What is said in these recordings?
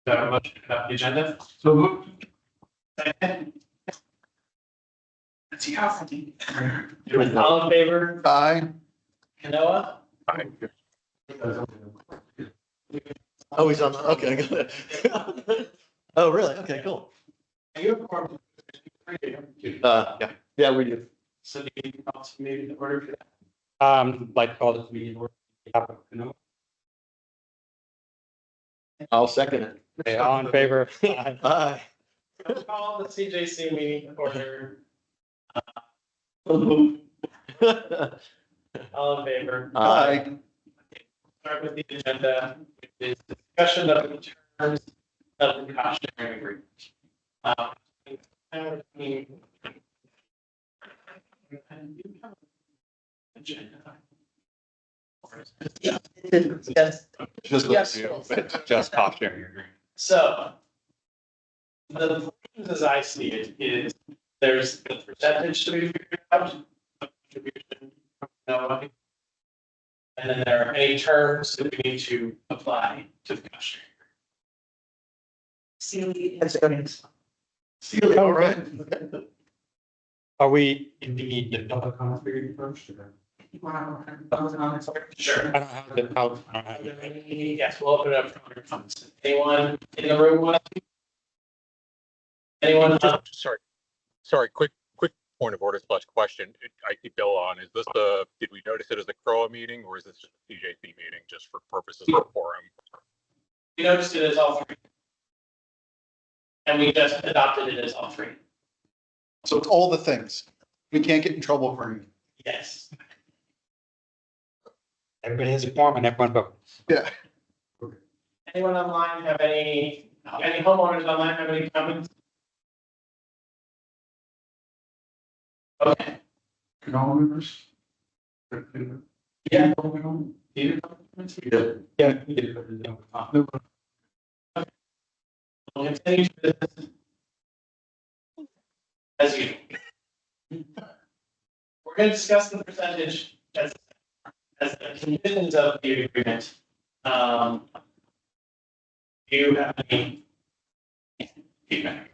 a motion about the agenda? So moved. Second. Let's see how. All in favor? Aye. CNOA? Oh, he's on, okay, good. Oh, really? Okay, cool. Are you a form? Yeah, we do. So do you also maybe the order for that? Like to call this meeting order. I'll second it. Okay, all in favor? Aye. Aye. So call the CJC meeting in order. All in favor? Aye. Start with the agenda, which is discussion of the terms of the cost sharing agreement. Agenda. Yes. Just cost sharing agreement. So the, as I see it, is there's the percentage to be figured out. Of contribution from CNOA. And then there are any terms that we need to apply to the cost sharing. Sealy, all right. Are we indeed the public comment period first? Or? Sure. I don't have the, I don't have it. Yes, we'll open it up for other comments. Anyone in the room want to? Anyone? Sorry, quick point of order / question. I keep Bill on. Is this did we notice it as a CROA meeting or is this just a CJC meeting just for purposes of quorum? We noticed it as all three. And we just adopted it as all three. So it's all the things. We can't get in trouble for it. Yes. Everybody has a form and everyone votes. Yeah. Anyone online have any homeowners online have any comments? Okay. Can all members? Yeah. Yeah. We'll continue to business. As you. We're going to discuss the percentage as the conditions of the agreement. Do you have any feedback?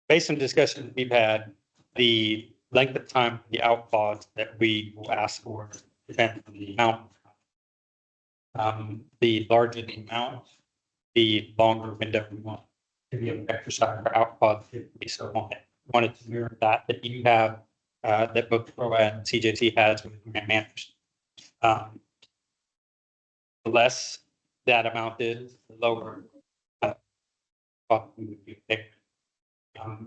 Based on discussions we've had, the length of time for the outlaws that we will ask for depends on the amount. The larger the amount, the longer window we want to be able to exercise our outlaws if we so want it. Wanted to mirror that you have, that both CROA and CJC has with grant managers. The less that amount is, the lower we would be picked.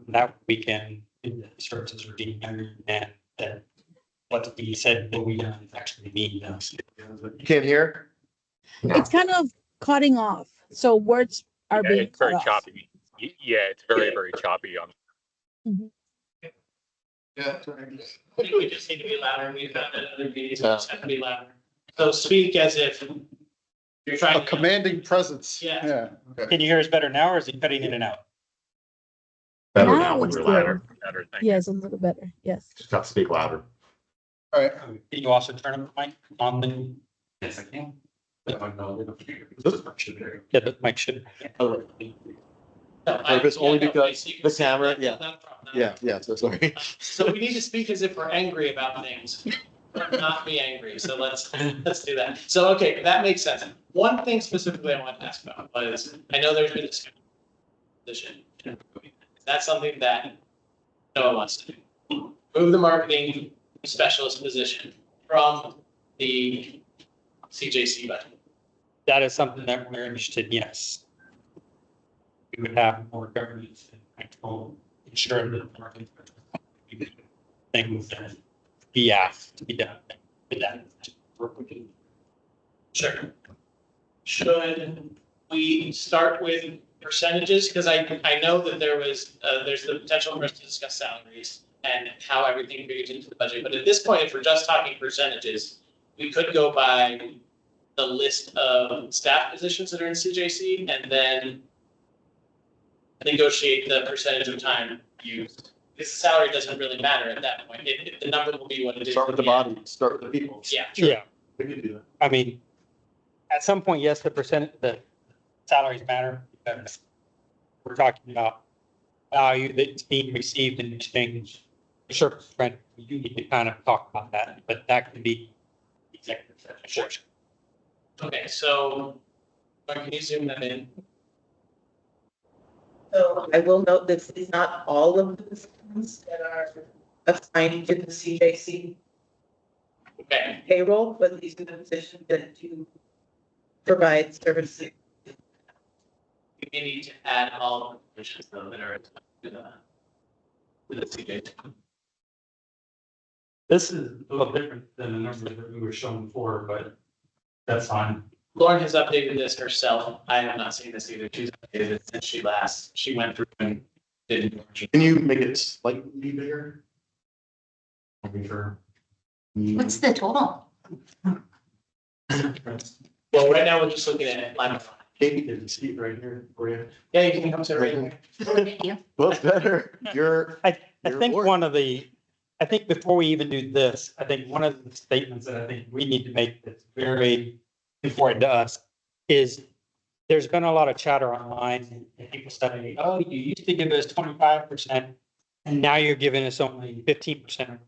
That we can, the services are deemed and that what we said that we don't actually mean. You can't hear? It's kind of cutting off. So words are Yeah, being it's very cut off. choppy. Yeah, it's very choppy on. Yeah. I think we just need to be louder. We've done it in other meetings. We just have to be louder. So speak as if you're trying. A commanding presence. Yeah. Yeah. Okay. Can you hear us better now or is it cutting in and out? Better Now now when it's you're good. louder. Better, thank you. Yes, a little better. Yes. Just have to speak louder. All right. Can you also turn on the mic on the? Yes, I can. Yeah, the mic should. Oh, No, Purpose yeah, only no, because I see. the camera, No, yeah. not a problem, not a Yeah, problem. yeah, so sorry. So we need to speak as if we're angry about things, but not be angry. So let's do that. So, okay, that makes sense. One thing specifically I want to ask about was, I know there's been discussion. That's something that no one wants to do. Move the marketing specialist position from the CJC budget. That is something that we're interested in, yes. We would have more governance and control, ensuring that the market things that be asked to be done. With that. Sure. Should we start with percentages? Because I know that there's the potential for us to discuss salaries and how everything figures into the budget. But at this point, if we're just talking percentages, we could go by the list of staff positions that are in CJC and then negotiate the percentage of time used. Because the salary doesn't really matter at that point. The number will be what it is. Start with the body, start with the people. Yeah. Yeah, We can do that. I mean, at some point, yes, the salaries matter, because we're talking about value that's being received in exchange for service, right? We do need to kind of talk about that, but that could be executive session. Okay, so, Mark, can you zoom that in? So I will note this is not all of the positions that are assigned to the CJC Okay, payroll, but these are the positions that do provide services. we may need to add all the positions though that are to the CJ. This is a little different than the numbers that we were shown before, but that's fine. Lauren has updated this herself. I have not seen this either. She's updated it since she went through and did. Can you make it slightly bigger? I'll be sure. What's the total? Well, right now we're just looking at line by line. Katie, there's a seat right here for you. Yeah, you can come to it right here. Thank you. Well, it's better. You're, I You're think aboard. I think before we even do this, I think one of the statements that I think we need to make that's very important to us is there's been a lot of chatter online and people saying, oh, you used to give us 25% and now you're giving us only 15%.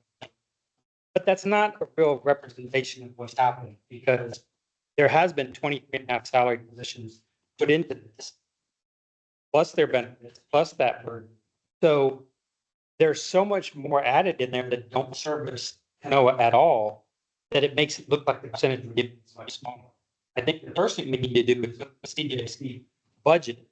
But that's not a real representation of what's happening, because there has been 23.5 salary positions put into this, plus their benefits, plus that burden. So there's so much more added in there that don't service CNOA at all, that it makes it look like the percentage we're giving is much smaller. I think the first thing we need to do is look at the CJC budget,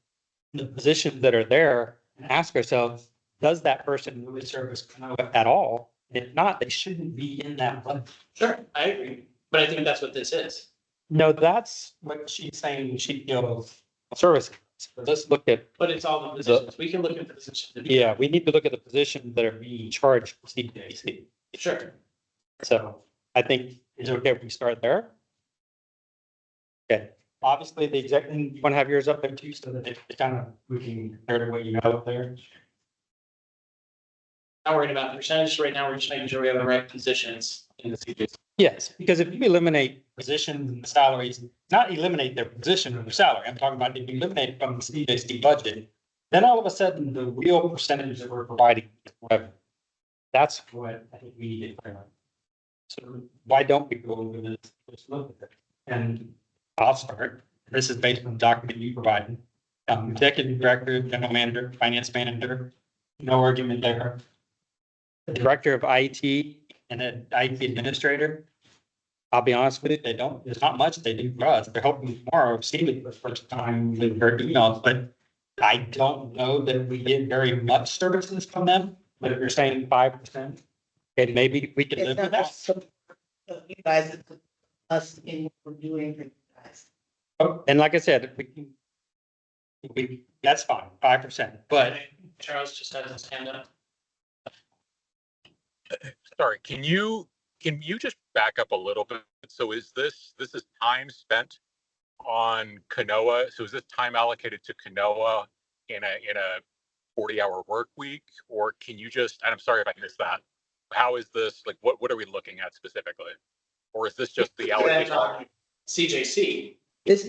the positions that are there, and ask ourselves, does that person really service CNOA at all? And if not, they shouldn't be in that budget. Sure, I agree. But I think that's what this is. No, that's what she's saying, she feels service. So let's look at, But it's all the positions. We can look at the positions. yeah, we need to look at the positions that are being charged for CJC. Sure. So I think it's okay if we start there. Okay, obviously the executive, you want to have yours up there too, so that it's kind of, we can compare to what you have up there. Not worried about percentage right now. We're just making sure we have the right positions in the CJC. Yes, because if you eliminate positions and salaries, not eliminate their position or their salary, I'm talking about if you eliminate from the CJC budget, then all of a sudden the real percentage that we're providing is revenue. That's what I think we need to clear up. So why don't we go over this? Let's look at it. And I'll start. This is based on the document you provided. Executive director, general manager, finance manager, no argument there. The director of IT and an IT administrator. I'll be honest with you, there's not much they do for us. They're hoping tomorrow, see it for the first time with their emails, but I don't know that we get very much services from them. But if you're saying 5%, okay, maybe we can It's live not with that. just so you guys, it's us in what we're doing for you guys. Oh, and like I said, that's fine, 5%, but Charles just has his hand up. Sorry, can you just back up a little bit? So is this is time spent on CNOA? So is this time allocated to CNOA in a 40-hour work week? Or can you just, and I'm sorry if I missed that, how is this, like, what are we looking at specifically? Or is this just the allocation? CJC. This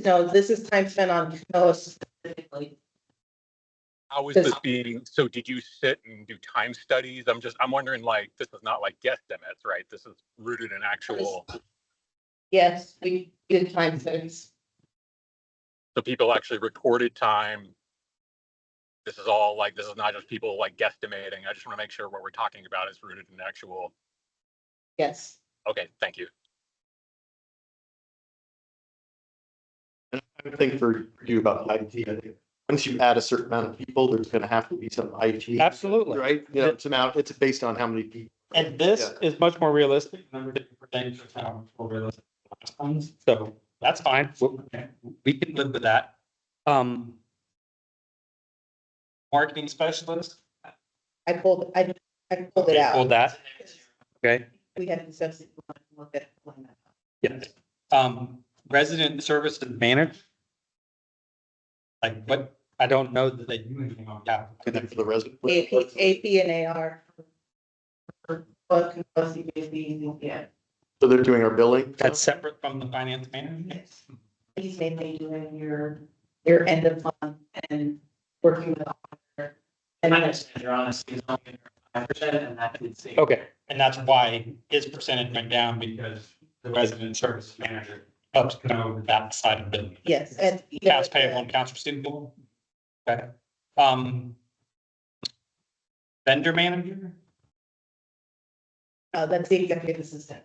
is time spent on CNOA specifically. How is this being, so did you sit and do time studies? I'm wondering, like, this is not like guesstimates, right? This is rooted in actual, Yes, we did time studies. so people actually recorded time. This is all like, this is not just people like guesstimating. I just want to make sure what we're talking about is rooted in actual. Yes. Okay, thank you. And I would think for you about IT, I think once you add a certain amount of people, there's gonna have to be some IT. absolutely. Right? You know, it's based on how many people. And this is much more realistic than the different things that sound more realistic. than the last ones. So that's fine. We can live with that. Marketing specialist. I pulled it Okay, out. pull that. Okay, We had discussed it. Look at it. yes. Resident services manager. Like what, I don't know that they do anything on capital. And then for the resident. AP and AR. Yeah. So they're doing our billing. That's separate from the finance manager. Yes. He's mainly doing your end of month and working with the auditor. And Finance manager honestly is only 5%, and that did see. Okay, and that's why his percentage went down because the resident service manager helps know that side of the business. yes, and. Accounts payable and accounts receivable. Okay. Vendor manager, That's the executive assistant.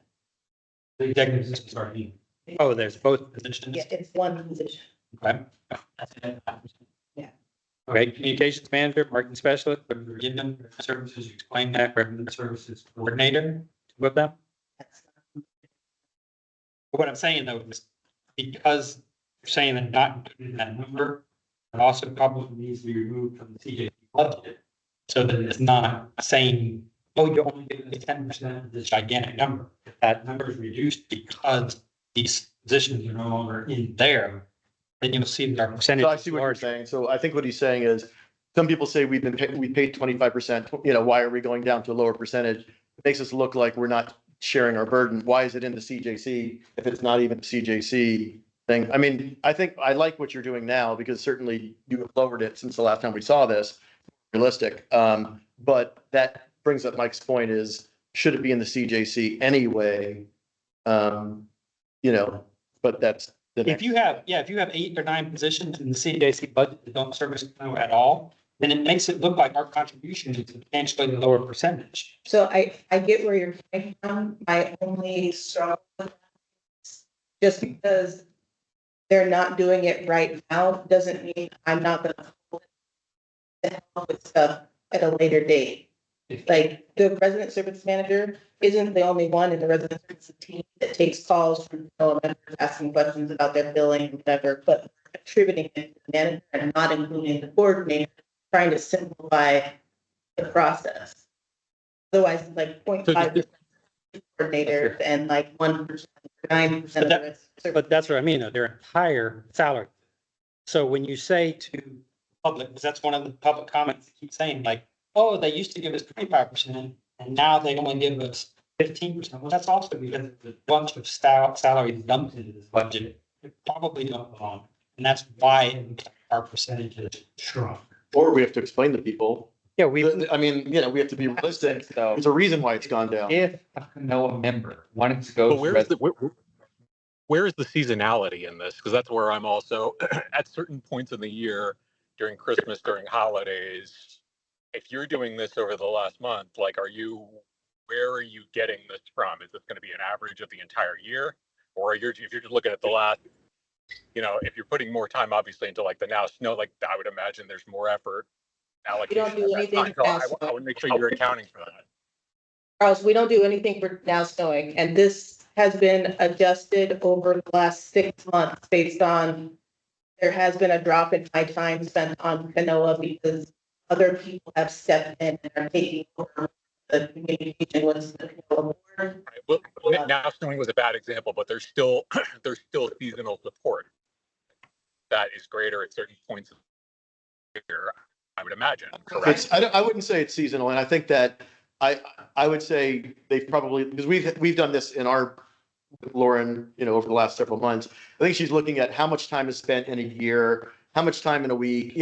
the executive assistant, sorry. Oh, there's both positions. Yeah, it's one position. Okay. That's it. Okay, communications manager, marketing specialist, Virginia services, you explained that, revenue services coordinator, two of them. That's- What I'm saying though is because you're saying that not included in that number, it also probably needs to be removed from the CJC budget. So that it's not saying, oh, you're only getting 10% of this gigantic number. If that number is reduced because these positions are no longer in there, then you'll see that our percentage. So I see what you're saying. So I think what he's saying is, some people say we paid 25%, why are we going down to a lower percentage? It makes us look like we're not sharing our burden. Why is it in the CJC if it's not even a CJC thing? I mean, I think I like what you're doing now because certainly you have lowered it since the last time we saw this, realistic. But that brings up Mike's point is, should it be in the CJC anyway? But that's. If you have 8 or 9 positions in the CJC budget that don't service CNOA at all, then it makes it look like our contribution is substantially lower percentage. So I get where you're coming from. My only struggle with that is just because they're not doing it right now, doesn't mean I'm not gonna hold it to help with stuff at a later date. Like the resident service manager isn't the only one in the resident service team that takes calls from members asking questions about their billing and whatever, but attributing it to the manager and not including the coordinator, trying to simplify the process. Otherwise, like 0.5% coordinators and like 1%, 9% of the rest. But that's what I mean, though, their entire salary. So when you say to public, because that's one of the public comments that keep saying like, oh, they used to give us 25% and now they only give us 15%. Well, that's also because there's a bunch of salaries dumped into this budget. It probably don't belong. And that's why our percentage is shrunk. Or we have to explain to people. Yeah, We have to be realistic. There's a reason why it's gone down. If a CNOA member wanted to go. But where is the seasonality in this? Because that's where I'm also at certain points in the year, during Christmas, during holidays. If you're doing this over the last month, like, where are you getting this from? Is this going to be an average of the entire year? Or if you're just looking at the last, if you're putting more time, obviously, into like the now snow, like I would imagine there's more effort allocation. We don't do anything So I fast. want to make sure you're accounting for that. Charles, we don't do anything for now snowing, and this has been adjusted over the last 6 months based on. There has been a drop in my time spent on CNOA because other people have stepped in and are taking over the communication with the CNOA board. Right. Well, now snowing was a bad example, but there's still seasonal support that is greater at certain points of the year, I would imagine. Correct. I wouldn't say it's seasonal, and I think that I would say they've probably, because we've done this in our, Lauren, over the last several months. I think she's looking at how much time is spent in a year, how much time in a week.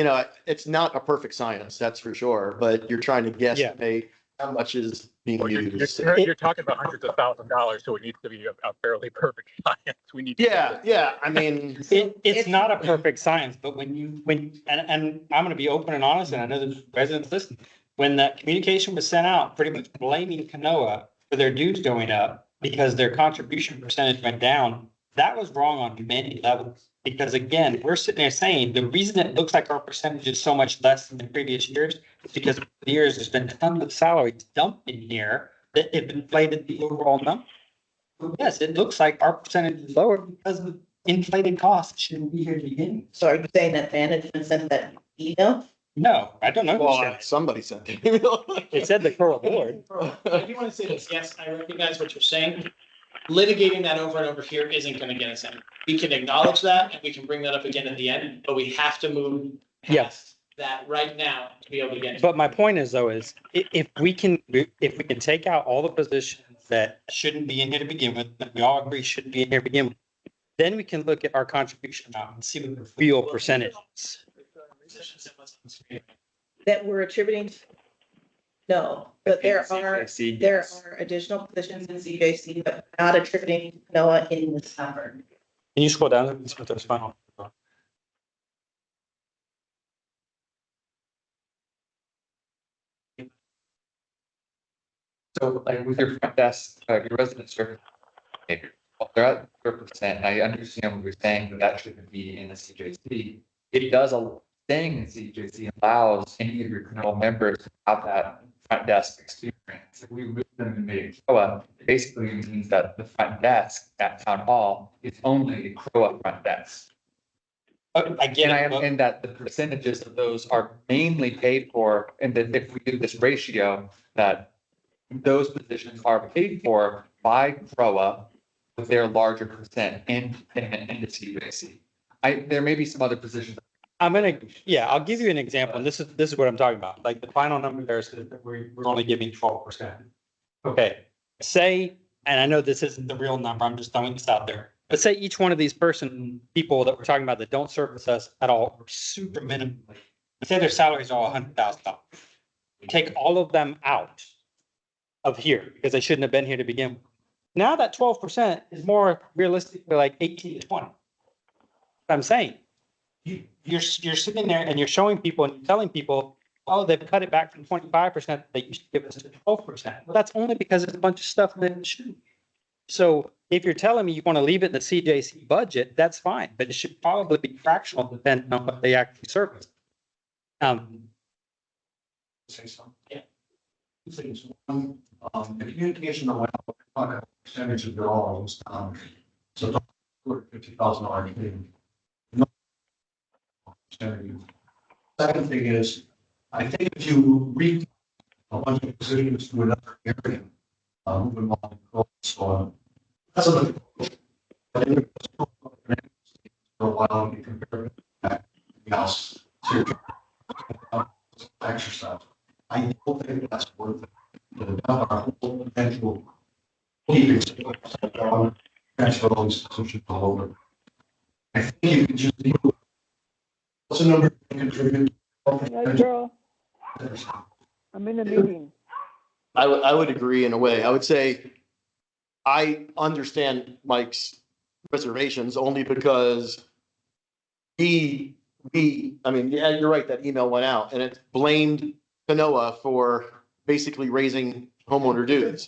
It's not a perfect science, that's for sure, but you're trying to guesstimate how much is being Well, used. you're talking about hundreds of thousands of dollars, so it needs to be a fairly perfect science. We need. Yeah. I mean, It's not a perfect science, but and I'm gonna be open and honest, and I know the residents listen. When that communication was sent out, pretty much blaming CNOA for their dues going up because their contribution percentage went down, that was wrong on many levels. Because again, we're sitting there saying the reason it looks like our percentage is so much less than the previous years is because over the years there's been tons of salaries dumped in here that have inflated the overall number. So yes, it looks like our percentage is lower because of inflated costs shouldn't be here to begin with. So are you saying that management sent that email? No, I don't know. who said it. somebody sent it. It said the CROA board. I do want to say this, yes, I recognize what you're saying. Litigating that over and over here isn't going to get us in. We can acknowledge that and we can bring that up again at the end, but we have to move Yes. that right now to be able to get. But my point is though, is if we can take out all the positions that shouldn't be in here to begin with, that we all agree shouldn't be in here to begin with, Then we can look at our contribution amount and see what the real percentage is. That we're attributing? No, but there are CJC, there yes. are additional positions in CJC, but not attributing to CNOA in this number. Can you scroll down and see what those final? So like with your front desk, your resident service, well, they're at 0%. I understand what you're saying, that that shouldn't be in the CJC. It does, staying in CJC allows any of your CNOA members to have that front desk experience. If we move them and make it CROA, it basically means that the front desk at town hall is only CROA front desk. I get And it. and that the percentages of those are mainly paid for, and that if we do this ratio, that those positions are paid for by CROA with their larger percent in the CJC. There may be some other positions. I'll give you an example. And this is what I'm talking about. Like the final number there is that we're only giving 12%. Okay, say, and I know this isn't the real number, I'm just throwing this out there. But say each one of these people that we're talking about that don't service us at all, or super minimally, say their salaries are all $100,000. Take all of them out of here because they shouldn't have been here to begin with. Now that 12% is more realistically like 18 to 20. I'm saying, you're sitting there and you're showing people and telling people, oh, they've cut it back from 25%, they used to give us to 12%. Well, that's only because there's a bunch of stuff that it shouldn't. So if you're telling me you want to leave it in the CJC budget, that's fine, but it should probably be fractional depending on what they actually service. Say something. Yeah. Two things. One, the communication that went out, about percentage of your alls, so don't put $50,000 in. No. Second thing is, I think if you read a bunch of positions to another area, moving on, so on, that's a for a while, you compare it back to the house. Exercise. I don't think that's worth it. To have our whole potential transfer all these positions all over. I think you can just do. What's the number you contribute? Yeah, girl, I'm in a meeting. I would agree in a way. I would say I understand Mike's reservations only because I mean, yeah, you're right, that email went out and it blamed CNOA for basically raising homeowner dues.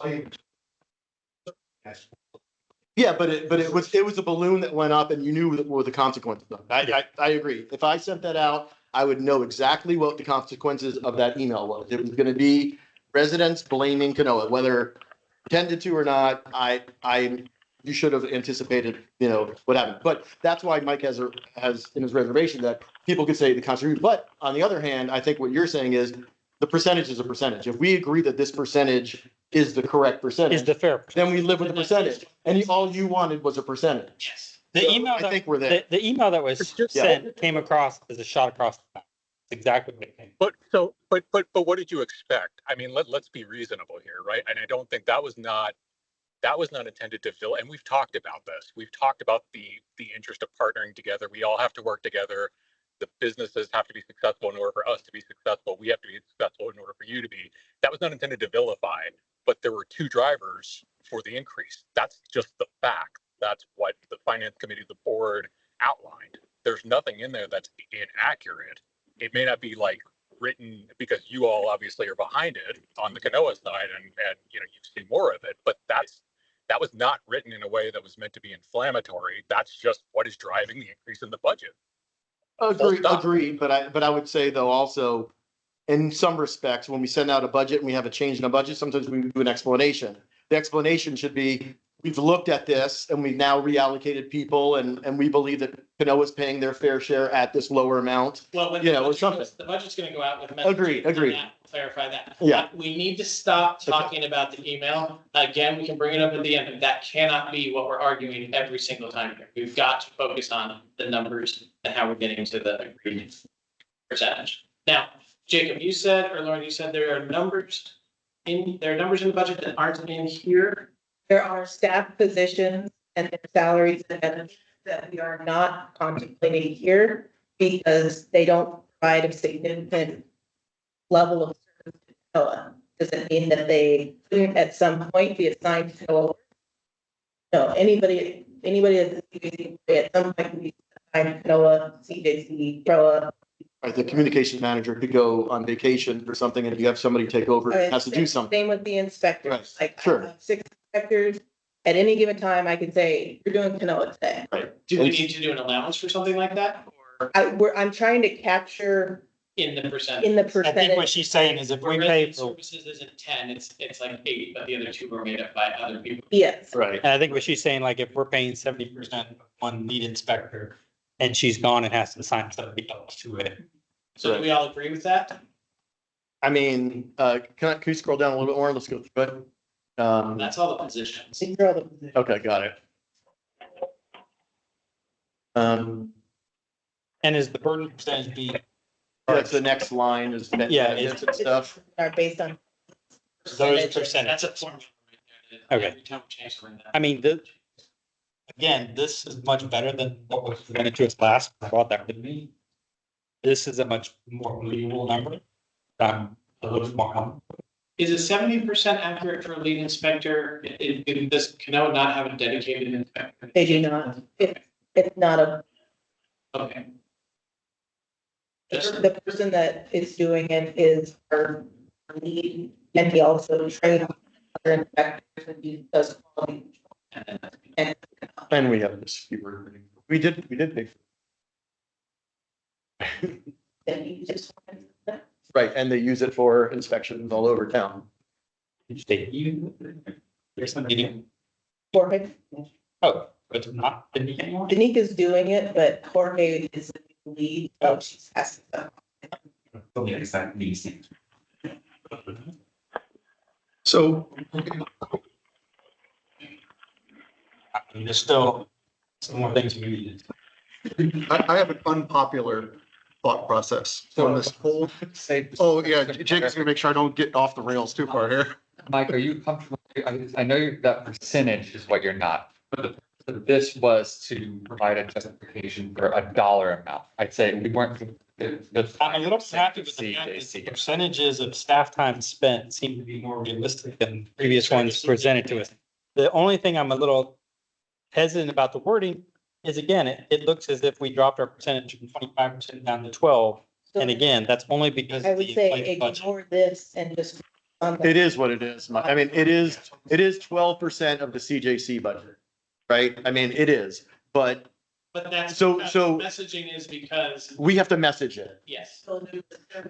Yeah, but it was a balloon that went up and you knew what the consequences of it. I agree. If I sent that out, I would know exactly what the consequences of that email was. It was gonna be residents blaming CNOA, whether intended to or not. You should have anticipated, what happened. But that's why Mike has in his reservation that people could say the contribution. But on the other hand, I think what you're saying is the percentage is a percentage. If we agree that this percentage is the correct percentage, Is the fair. then we live with the percentage. And all you wanted was a percentage. Yes. The email I think we're there. the email that was sent came across as a shot across the back. That's exactly what it came. But what did you expect? I mean, let's be reasonable here, right? And I don't think that was not intended to fill. And we've talked about this. We've talked about the interest of partnering together. We all have to work together. The businesses have to be successful in order for us to be successful. We have to be successful in order for you to be. That was not intended to vilify, but there were two drivers for the increase. That's just the fact. That's what the finance committee, the board outlined. There's nothing in there that's inaccurate. It may not be like written because you all obviously are behind it on the CNOA side and you've seen more of it, but that was not written in a way that was meant to be inflammatory. That's just what is driving the increase in the budget. Agreed. But I would say though, also in some respects, when we send out a budget and we have a change in a budget, sometimes we do an explanation. The explanation should be, we've looked at this and we've now reallocated people and we believe that CNOA is paying their fair share at this lower amount. Well, when or something. the budget's gonna go out with. Agreed. Clarify that. Yeah. We need to stop talking about the email. Again, we can bring it up at the end, but that cannot be what we're arguing every single time here. We've got to focus on the numbers and how we're getting to the agreed percentage. Now, Jacob, you said, or Lauren, you said there are numbers in the budget that aren't in here. There are staff positions and their salaries and benefits that we are not contemplating here because they don't provide a significant level of service to COA. Does it mean that they couldn't at some point be assigned to COA? No, anybody at the CJC at some point can be assigned to COA, CJC, CROA. Right, the communication manager could go on vacation for something and if you have somebody take over, has to do something. Same with the inspectors. Right, Like, I sure. have 6 inspectors. At any given time, I can say, you're doing CNOA today. Right. Do we need to do an allowance for something like that or I'm trying to capture in the percentage? in the I think what percentage. she's saying is if we Where pay resident for, services isn't 10, it's like 8, but the other 2 are made up by other people. Yes, Right. and I think what she's saying, like if we're paying 70% on lead inspector and she's gone and has to assign somebody else to it. So do we all agree with that? I mean, can you scroll down a little bit more? Let's go through it. That's all the positions. these are all the positions. Okay, got it. And is the burden percentage be That's the next line is Yeah, benefits and stuff. Are based on. those That's a percentages? formula right there. Okay. Every time we change something. I mean, again, this is much better than what was presented to us last. I thought that would be. This is a much more believable number. A little more comfortable. Is it 70% accurate for a lead inspector? Does CNOA not have a dedicated inspector? They do not. It's not a, Okay. Just, the person that is doing it is our lead, and he also trains other inspectors and he does quality control. And And we have this. We did pay for then he just. right, and they use it for inspections all over town. There's something. Jorge, Oh, but not. Anymore? Danica's doing it, but Jorge is the lead, so she's has to. So There's still some more things we need. I have an unpopular thought process on this whole. Say. Oh, yeah, Jake is gonna make sure I don't get off the rails too far here. Mike, are you comfortable? I know that percentage is what you're not, but the purpose of this was to provide a justification for a dollar amount. I'd say we weren't. I'm a little happy with the fact that the percentages of staff time spent seem to be more realistic than previous ones presented to us. The only thing I'm a little hesitant about the wording is, again, it looks as if we dropped our percentage from 25% down to 12. And again, that's only because. I of would the say inflated budget. ignore this and just. on the- It is what it is. I mean, it is 12% of the CJC budget, right? I mean, it is, but but that's. So- because so- Messaging is because, we have to message it. yes.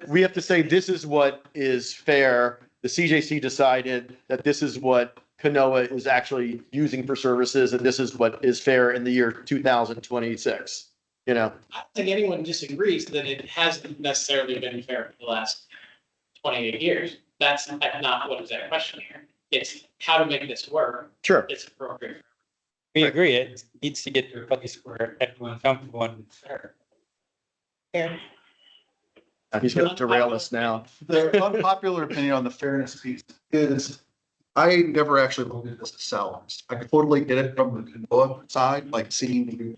We have to say, this is what is fair. The CJC decided that this is what CNOA is actually using for services, and this is what is fair in the year 2026, you know? I don't think anyone disagrees that it hasn't necessarily been fair for the last 28 years. That's not what is at question here. It's how to make this work. Sure. It's appropriate. We agree, it needs to get to a place where everyone's comfortable and fair. Here. He's going to derail us now. The unpopular opinion on the fairness piece is I never actually looked at this as salaries. I could totally get it from the CNOA side, like seeing you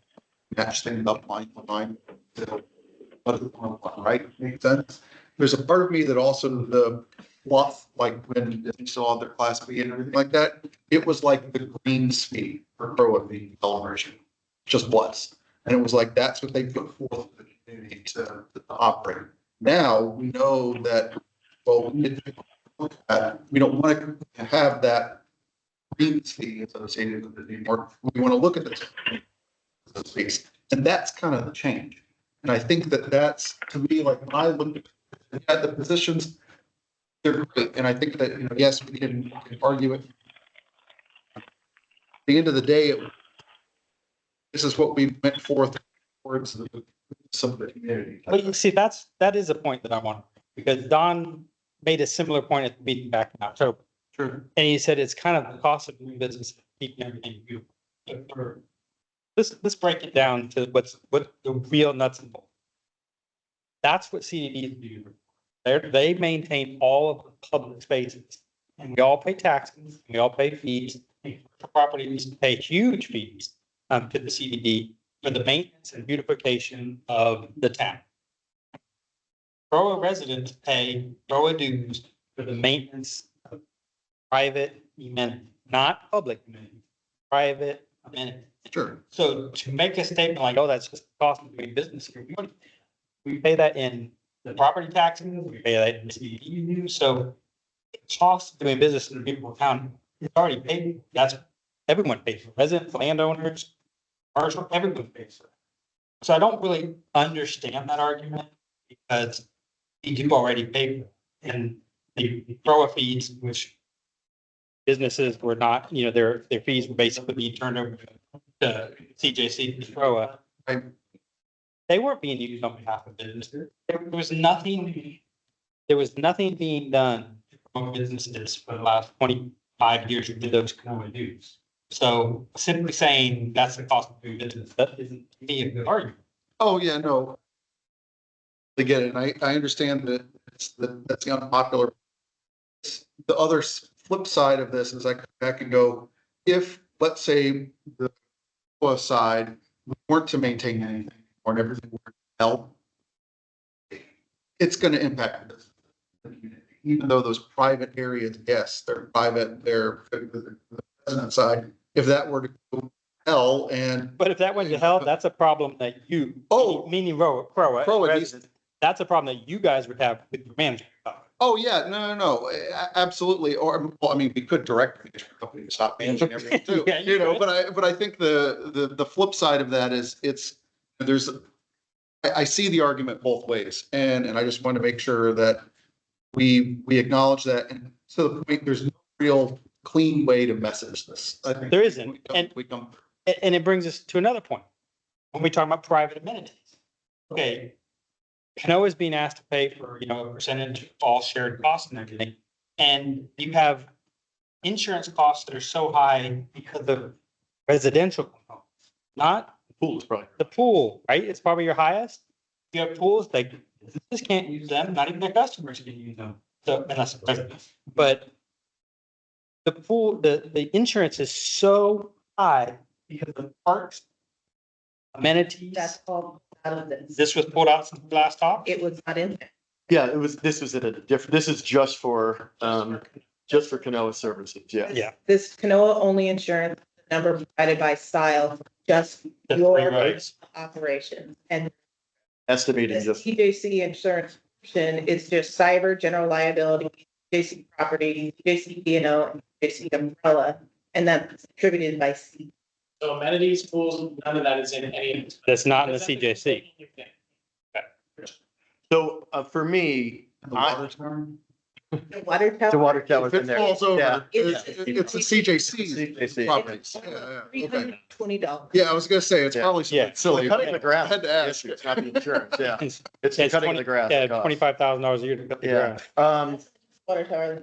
match things up line for line. Right, makes sense. There's a part of me that also the fluff, like when you saw their class B and everything like that, it was like the green speed for CROA being celebration, just was. And it was like, that's what they put forth for the community to operate. Now, we know that, well, we don't want to have that green fee associated with it anymore. We want to look at this space, and that's kind of the change. And I think that that's, to me, like, when I look at the positions, they're great. And I think that, yes, we can argue it. At the end of the day, this is what we went forth towards some of the community. But you see, that is a point that I want, because Don made a similar point at the meeting back in October. Sure. And he said it's kind of the cost of doing business, keeping everything you. Let's break it down to what the real nuts and bolts. That's what CDDs do. They maintain all of the public spaces, and we all pay taxes, we all pay fees. Properties pay huge fees to the CDD for the maintenance and beautification of the town. CROA residents pay CROA dues for the maintenance of private amenities, not public amenities, private amenities. Sure. So to make a statement like, oh, that's just the cost of doing business here, we pay that in the property taxes, we pay that in the CDU, so the cost of doing business in the beautiful town is already paid. That's, everyone pays for it. Residents, landowners, commercial, everyone pays for it. So I don't really understand that argument because we do already pay for it. And the CROA fees, which businesses were not, their fees were basically being turned over to CJC, to CROA. Right. They weren't being used on behalf of businesses. There was nothing being done to promote businesses for the last 25 years with those CNOA dues. So simply saying that's the cost of doing business, that isn't to me a good argument. Oh, yeah, no. I get it. And I understand that that's the unpopular. The other flip side of this is I come back and go, if, let's say, the COA side weren't to maintain anything or everything were to help, it's going to impact this. Even though those private areas, yes, they're private, they're the resident side. If that were to go hell and But if that went to hell, that's a problem that you, meaning CROA, residents, that's a problem that you guys would have with your management. oh, yeah, no, absolutely. Or, well, I mean, we could direct the company to stop managing everything too, Yeah, you could. but I think the flip side of that is I see the argument both ways. And I just want to make sure that we acknowledge that. And to the point, there's no real clean way to message this. I think There isn't. And we come. it brings us to another point. When we talk about private amenities. Okay. CNOA is being asked to pay for, a percentage of all shared costs and everything. And you have insurance costs that are so high because of residential components, not Pool is probably. the pool, right? It's probably your highest. You have pools, like, businesses can't use them, not even their customers can use them. So unless, but the pool, the insurance is so high because of parks, amenities. That's all out of this. This was pulled out since the last talk. It was not in there. Yeah, this was at a different, this is just for CNOA services. Yeah. Yeah. This CNOA only insurance number provided by SILE, just The three your roads. operation. And Estimating this just, TJC insurance option is just cyber, general liability, JC property, JC P&O, and JC umbrella, and that's attributed by C. So amenities, pools, none of that is in any of this. That's not in the Is that CJC. so for me, The water tower? The water tower. the water tower's If in it there. falls over, Yeah. it's a CJC CJC. properties. Yeah, okay. $320. Yeah, I was gonna say, it's Yeah. probably Yeah. something silly. Cutting the grass. I had to ask. It's not the insurance, yeah. It's It's cutting the grass. Yeah, that costs. $25,000 a year to cut the Yeah. grass. Water tower.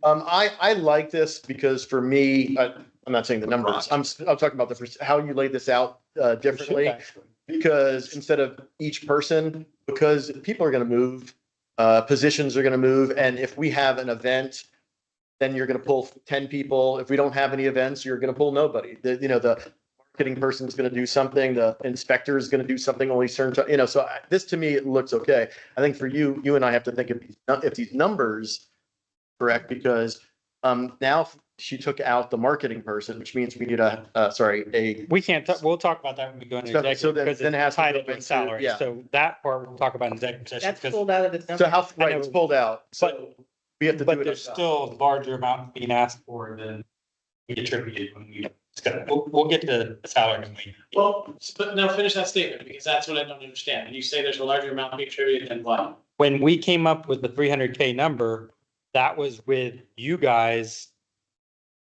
I like this because for me, I'm not saying the numbers, I'm talking about how you lay this out differently. Actually. Because instead of each person, because people are gonna move, positions are gonna move, and if we have an event, then you're gonna pull 10 people. If we don't have any events, you're gonna pull nobody. The marketing person is gonna do something, the inspector is gonna do something only certain, so this to me, it looks okay. I think for you and I have to think if these numbers correct, because now she took out the marketing person, which means we need We can't, we'll talk about that when we go into So executive, then- because then it has it's to tied go up in into- salary. yeah. So that part we'll talk about in executive session. That's 'Cause- pulled out of this number. So how, right, it's pulled out, so we have to do But it. there's still a larger amount being asked for than we attributed when we discussed. We'll get to the salary. when we- Well, but now finish that statement, because that's what I don't understand. And you say there's a larger amount being attributed than what? When we came up with the 300K number, that was with you guys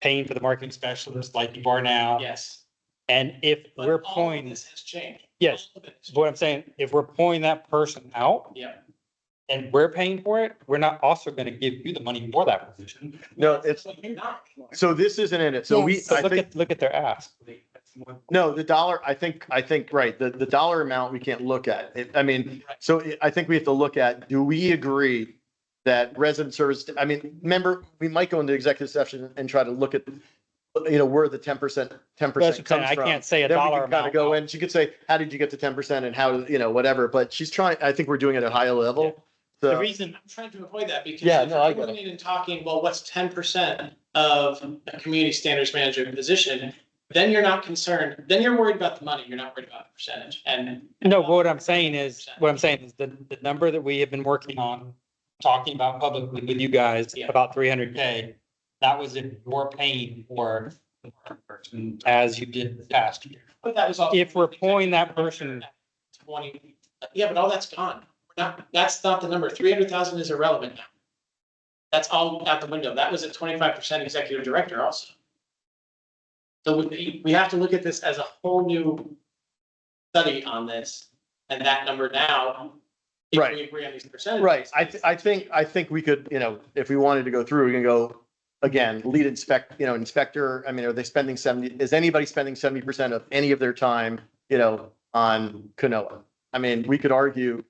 paying for the marketing specialist like you are now. Yes. And if But we're all of pulling, this has changed. Yes. All of it has what I'm saying, if we're pulling that person out Yeah. and we're paying for it, we're not also gonna give you the money for that position. No, it's, You're not. so this isn't in it, so Yes. So I think, look at their ask. no, the dollar, I think, right, the dollar amount we can't look at. So I think we have to look at, do we agree that resident service, remember, we might go into executive session and try to look at where the 10% That's what I'm saying. comes I from. can't say a Then we dollar can kind of amount. go in, she could say, how did you get to 10% and how, whatever, but she's trying, I think we're doing it at a higher level. The So, reason, I'm trying to avoid that because Yeah, if no, we're I get it. going in and talking, well, what's 10% of a community standards manager position? Then you're not concerned, then you're worried about the money, you're not worried about the percentage and. no, but what I'm saying is the number that we have been working on, talking about publicly with you guys, Yeah. about 300K. That was if you're paying for the person as you did this past year. But that was all. If we're pulling that person, 20, yeah, but all that's gone. We're not, that's not the number. 300,000 is irrelevant now. That's all out the window. That was at 25% executive director also. So we have to look at this as a whole new study on this and that number now. If Right. we agree on these percentages. right, I think we could, if we wanted to go through, we can go, again, lead inspector, I mean, are they spending 70, is anybody spending 70% of any of their time, on CNOA? I mean, we could argue.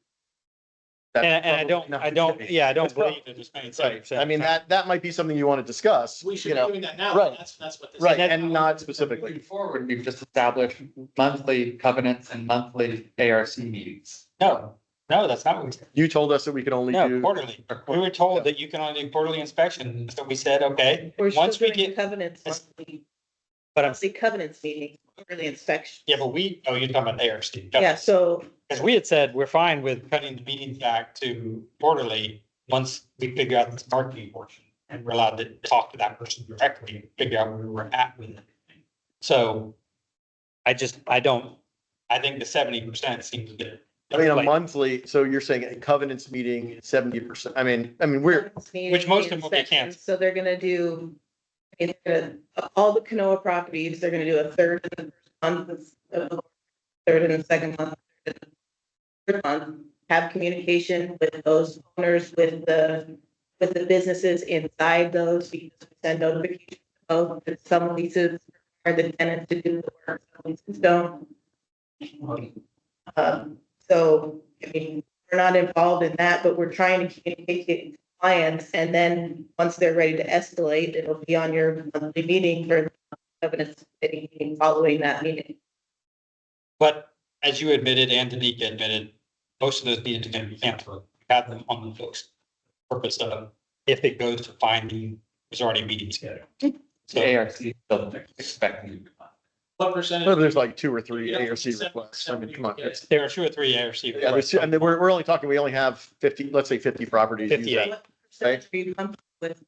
that's and I probably not the don't, case. yeah, I don't That's probably- believe that they're spending Right, 70%. I mean, that might be something you want to discuss, We should be doing that now. Right. That's what this. right, is. and not specifically. Moving forward, we've just established monthly covenants and monthly ARC meetings. No, that's not what we said. You told us that we could only No, do, quarterly. We were told that you can only do quarterly inspections. So we said, okay, We're still once we doing get, covenants, It's- monthly, but I'm, monthly covenants meeting, quarterly inspection. yeah, but oh, you're talking about ARC. Yeah, so Because we had said, we're fine with cutting the meetings back to quarterly, once we figure out this marketing portion. And we're allowed to talk to that person directly, and figure out where we're at with it. So I think the 70% seems good. I mean, a Like, monthly, so you're saying a covenants meeting, 70%, I mean, we're, Which most of them will be inspections, so they're gonna do. All the CNOA properties, they're gonna do a third in the first month, third in the second month. Third month, have communication with those owners, with the businesses inside those, because we send notifications. Of that some leases are the tenants to do the work, some leases don't. So, I mean, we're not involved in that, but we're trying to communicate to clients, and then once they're ready to escalate, it'll be on your monthly meeting for evidence meeting following that meeting. But as you admitted and Danica admitted, most of those meetings are gonna be canceled. We have them on the books. Purpose of, if it goes to finding, there's already meetings scheduled. The So ARC doesn't expect you to. What percentage? well, there's like 2 or 3 You know, ARC 7% requests, I mean, come on. yes. there are 2 or 3 ARC. Yeah, there's, and then we're only talking, we only have 50, let's say 50 properties. use 58. that. What percentage are you comfortable with?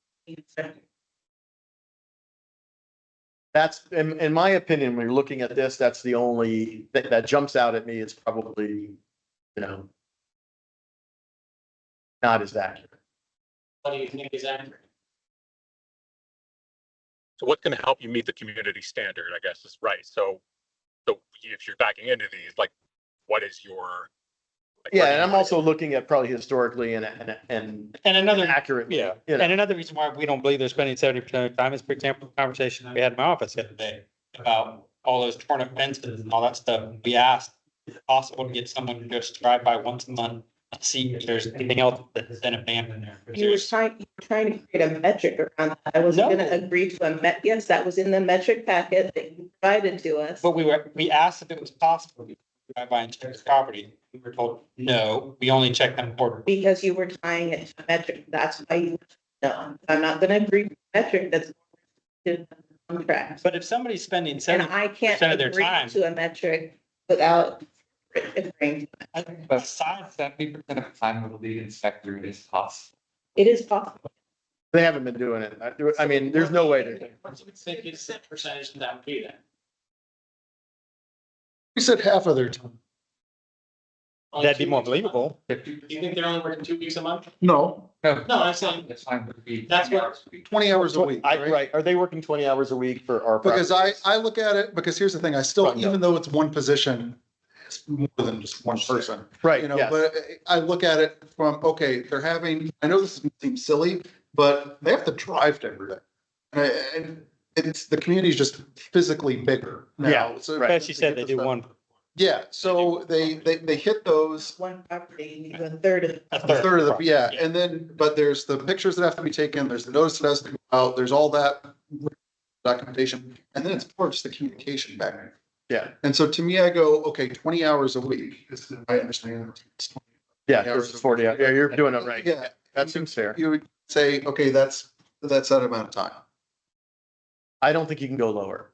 That's, in my opinion, when you're looking at this, that's the only, that jumps out at me, it's probably, not as accurate. What do you think is accurate? So what's going to help you meet the community standard, I guess is right. So if you're backing into these, like, what is your? Like, Yeah, what do and you- I'm also looking at probably historically and And another, accurately. yeah, you know. and another reason why we don't believe they're spending 70% of the time is, for example, the conversation we had in my office the other day about all those torn up fences and all that stuff. We asked, is it possible to get someone to just drive by once a month and see if there's anything else that's been abandoned there? You were trying to create a metric around that. I wasn't No. gonna agree to yes, that was in the metric packet that you provided to us. But we asked if it was possible to drive by and check the property. We were told, no, we only check them quarterly. Because you were tying it to a metric, that's why you, no, I'm not gonna agree to a metric that's to the contract. But if somebody's spending And 70% I can't of their agree time, to a metric without agreeing. But aside 70% of the time with the lead inspector is possible. It is possible. They haven't been doing it. I mean, there's no way to. What do you think is the percentage that would be then? We said half of their time. Only that'd be 2 more weeks a month? believable. Do you think they're only working 2 weeks a month? No, No, I'm saying, That's fine with me. That's what- 20 hours a week, right? Right, are they working 20 hours a week for our? Because properties? I look at it, because here's the thing, I still, Right, no. even though it's one position, it's more than just one person. Right, You know, yes. but I look at it from, okay, they're having, I know this seems silly, but they have to drive to every day. And it's, the community is just physically bigger now. Yeah, So- right. As you said, they do one. Yeah, so they hit those, One property, you do a third of. a third of the, yeah, and then, but there's the pictures that have to be taken, there's the notice that has to go out, there's all that. documentation, and then it's more just the communication back. Yeah, And so to me, I go, okay, 20 hours a week, is I understand. It's 20 yeah, hours it's a 40 week. hours. Yeah, you're doing it right. Yeah. That seems fair. You would say, okay, that's that amount of time. I don't think you can go lower.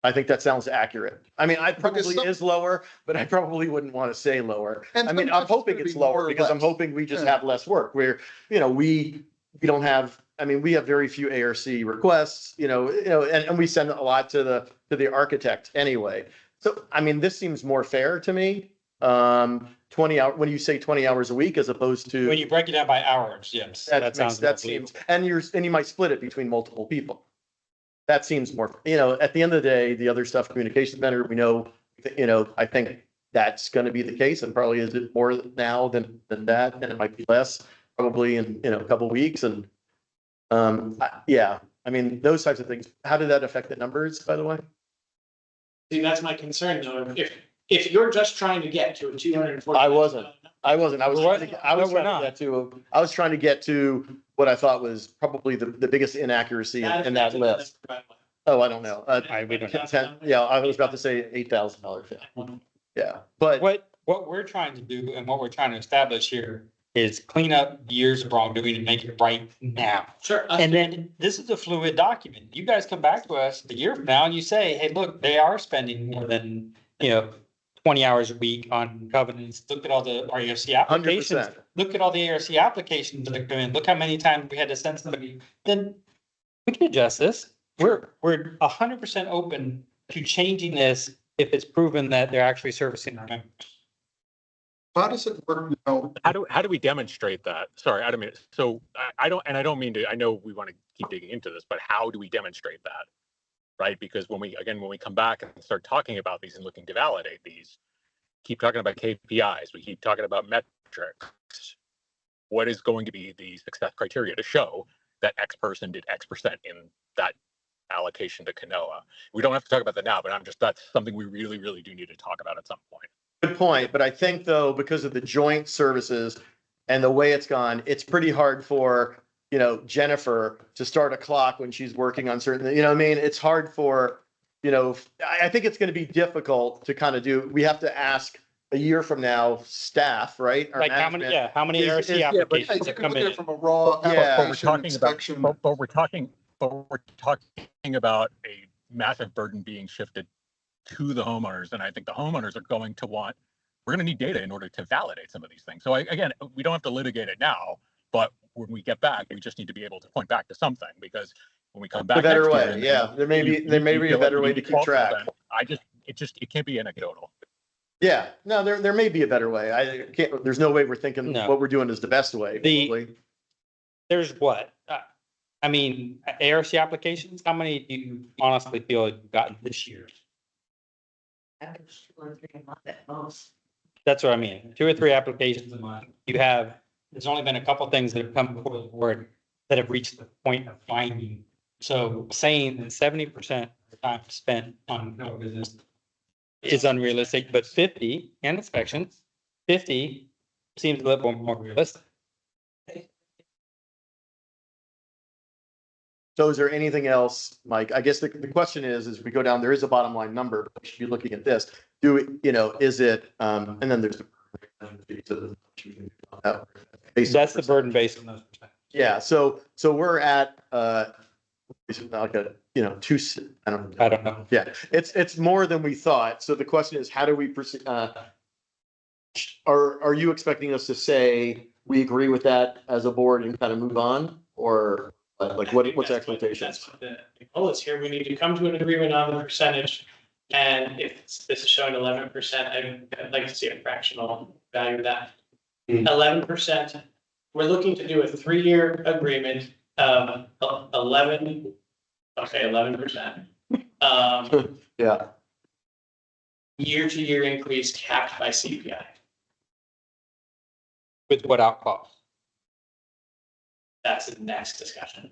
I think that sounds accurate. I mean, I probably some- is lower, but I probably wouldn't want to say lower. And I mean, I'm sometimes it's hoping gonna it's be more lower or because I'm less. hoping we just Yeah. have less work where, we don't have, I mean, we have very few ARC requests, and we send a lot to the architect anyway. So, I mean, this seems more fair to me. 20 hour, when you say 20 hours a week as opposed to. When you break it down by hours, yes, that sounds more That seems, believable. and you might split it between multiple people. That seems more, at the end of the day, the other stuff, communications better, we know, I think that's gonna be the case and probably is it more now than that, and it might be less probably in, a couple weeks and, yeah, I mean, those types of things. How did that affect the numbers, by the way? See, that's my concern though. If you're just trying to get to a 240. I wasn't. I was We're trying not. to get to what I thought was probably the biggest inaccuracy in that list. Oh, I don't know. We don't know. I was about to say $8,000. Yeah, but What we're trying to do and what we're trying to establish here is clean up years of wrongdoing and make it right now. Sure. And then this is a fluid document. You guys come back to us a year from now and you say, hey, look, they are spending more than, 20 hours a week on covenants. Look at all the REFC applications. 100%. Look at all the ARC applications that are coming. Look how many times we had to send somebody. Then we can adjust this. We're 100% open to changing this if it's proven that they're actually servicing our members. How does it work now? How do we demonstrate that? Sorry, I don't mean, so I don't mean to, I know we want to keep digging into this, but how do we demonstrate that? Right? Because when we come back and start talking about these and looking to validate these, keep talking about KPIs, we keep talking about metrics. What is going to be the success criteria to show that X person did X% in that allocation to CNOA? We don't have to talk about that now, but that's something we really, really do need to talk about at some point. good point. But I think though, because of the joint services and the way it's gone, it's pretty hard for, Jennifer to start a clock when she's working on certain, what I mean? It's hard for, I think it's going to be difficult to kind of do, we have to ask a year from now, staff, right? Our Like how many ARC Is- applications have come in? From a raw Yeah. But we're talking about, inspection. but we're talking about a massive burden being shifted to the homeowners. And I think the homeowners are going to we're going to need data in order to validate some of these things. So again, we don't have to litigate it now, but when we get back, we just need to be able to point back to something, because when we come back. A better next year way, and- yeah. There may be a better way to keep track. It can't be anecdotal. Yeah, no, there may be a better way. I can't, there's no way we're thinking No. what we're doing is the best way. Probably. There's what? I mean, ARC applications, how many do you honestly feel you've gotten this year? Average 2 or 3 a month at most. That's what I mean. 2 or 3 applications a month. There's only been a couple things that have come before the board that have reached the point of finding. So saying that 70% of the time spent on no business is unrealistic, but 50 and inspections, 50 seems a little more realistic. So is there anything else, Mike? I guess the question is, as we go down, there is a bottom line number, but we should be looking at this. Is it, and then there's. That's the burden based on those percentages. Yeah, so we're at, like a, two, I don't know. Yeah, it's more than we thought. So the question is, how do we proceed? Are you expecting us to say, we agree with that as a board and kind of move on? Or like, what's the expectations? That's what the goal is here. We need to come to an agreement on the percentage. And if this is showing 11%, I'd like to see a fractional value of that. 11%, we're looking to do a 3-year agreement of 11%. Yeah, Year-to-year increase capped by CPI. With what out cost? That's the next discussion.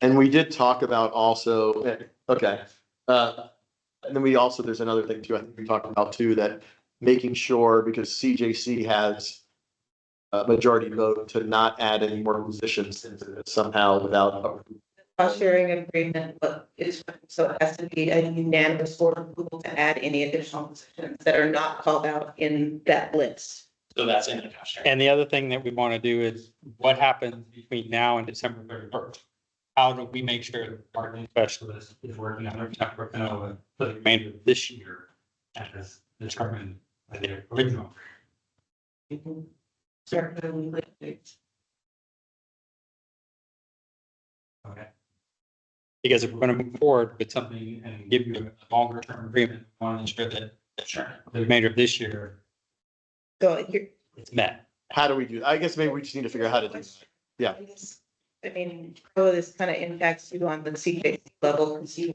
and we did talk about also, okay. And then there's another thing too, I think we talked about too, that making sure, because CJC has a majority vote to not add any more positions into this somehow without. cost sharing agreement, but it's, so it has to be a unanimous board approval to add any additional positions that are not called out in that list. So that's in the cost sharing. And the other thing that we want to do is what happens between now and December 31st? How do we make sure the parking specialist is working on their temporary CNOA for the remainder of this year as determined by the original? Okay. Because if we're going to move forward with something and give you a longer term agreement, we want to ensure that the remainder of this year So you're, it's met. How do we do? I guess maybe we just need to figure out how to do that. Yeah. I mean, oh, this kind of impacts you on the CJC level, because you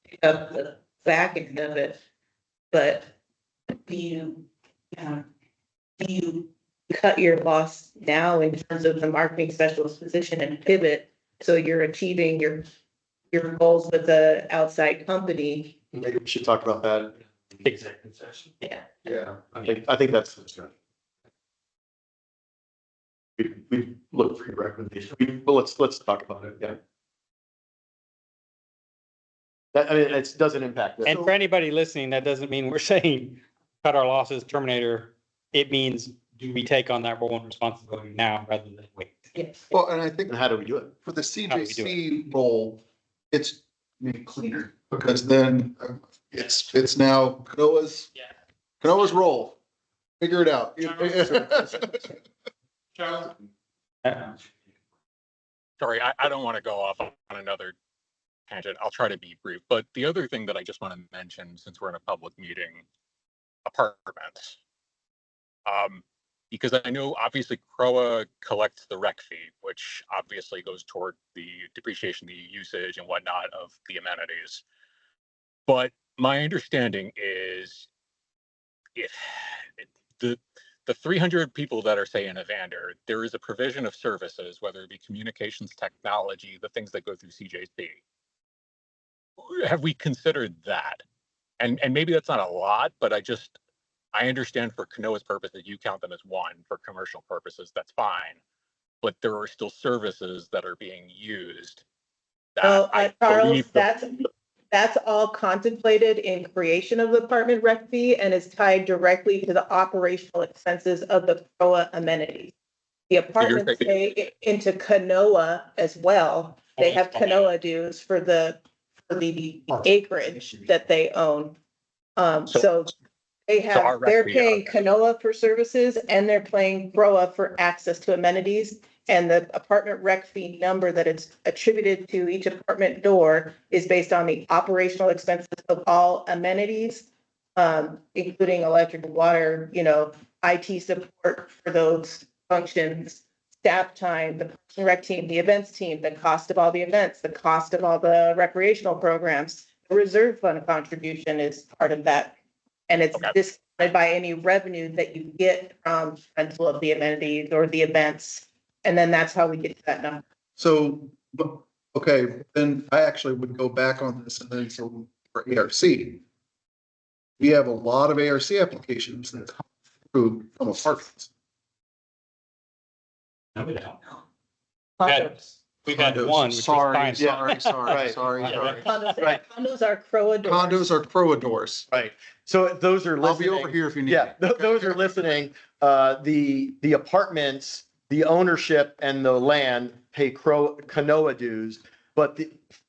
pick up the back end of it. But do you cut your loss now in terms of the marketing specialist position and pivot? So you're achieving your goals with the outside company. Maybe we should talk about that. Executive session. Yeah. Yeah. I think that's. We look for your recommendation. Well, let's talk about it. Yeah. That, I mean, it doesn't impact. And for anybody listening, that doesn't mean we're saying cut our losses, Terminator. It means do we take on that role and responsibility now rather than wait? Yes. Well, and I think And how do we do it? for the How do we do CJC role, it's made cleaner, because then it's now CNOA's, Yeah. CNOA's role. Figure it out. Charles? Sorry, I don't want to go off on another tangent. I'll try to be brief. But the other thing that I just want to mention, since we're in a public meeting, apartments. Because I know obviously CROA collects the rec fee, which obviously goes toward the depreciation, the usage and whatnot of the amenities. But my understanding is if the 300 people that are, say, in Evander, there is a provision of services, whether it be communications technology, the things that go through CJC. Have we considered that? And maybe that's not a lot, but I understand for CNOA's purposes, you count them as one. For commercial purposes, that's fine. But there are still services that are being used. Well, I Charles, believe that's all contemplated in creation of the apartment rec fee and is tied directly to the operational expenses of the CROA amenities. The apartments pay into CNOA as well. They have CNOA dues for the acreage that they own. So they're paying CNOA for services and they're paying CROA for access to amenities. And the apartment rec fee number that it's attributed to each apartment door is based on the operational expenses of all amenities, including electric, water, IT support for those functions, staff time, the Parks and Rec team, the events team, the cost of all the events, the cost of all the recreational programs. The reserve fund contribution is part of that. And it's discounted by any revenue that you get from rental of the amenities or the events. And then that's how we get to that number. So, okay, then I actually would go back on this and then so for ARC. We have a lot of ARC applications that come through from apartments. No, we don't. We've had one, which was fine. Right. Condos are CROA doors. Condos are CROA doors. Right. So those are I'll be listening. over here if you need. Yeah, me. those are listening. The apartments, the ownership and the land pay CNOA dues, but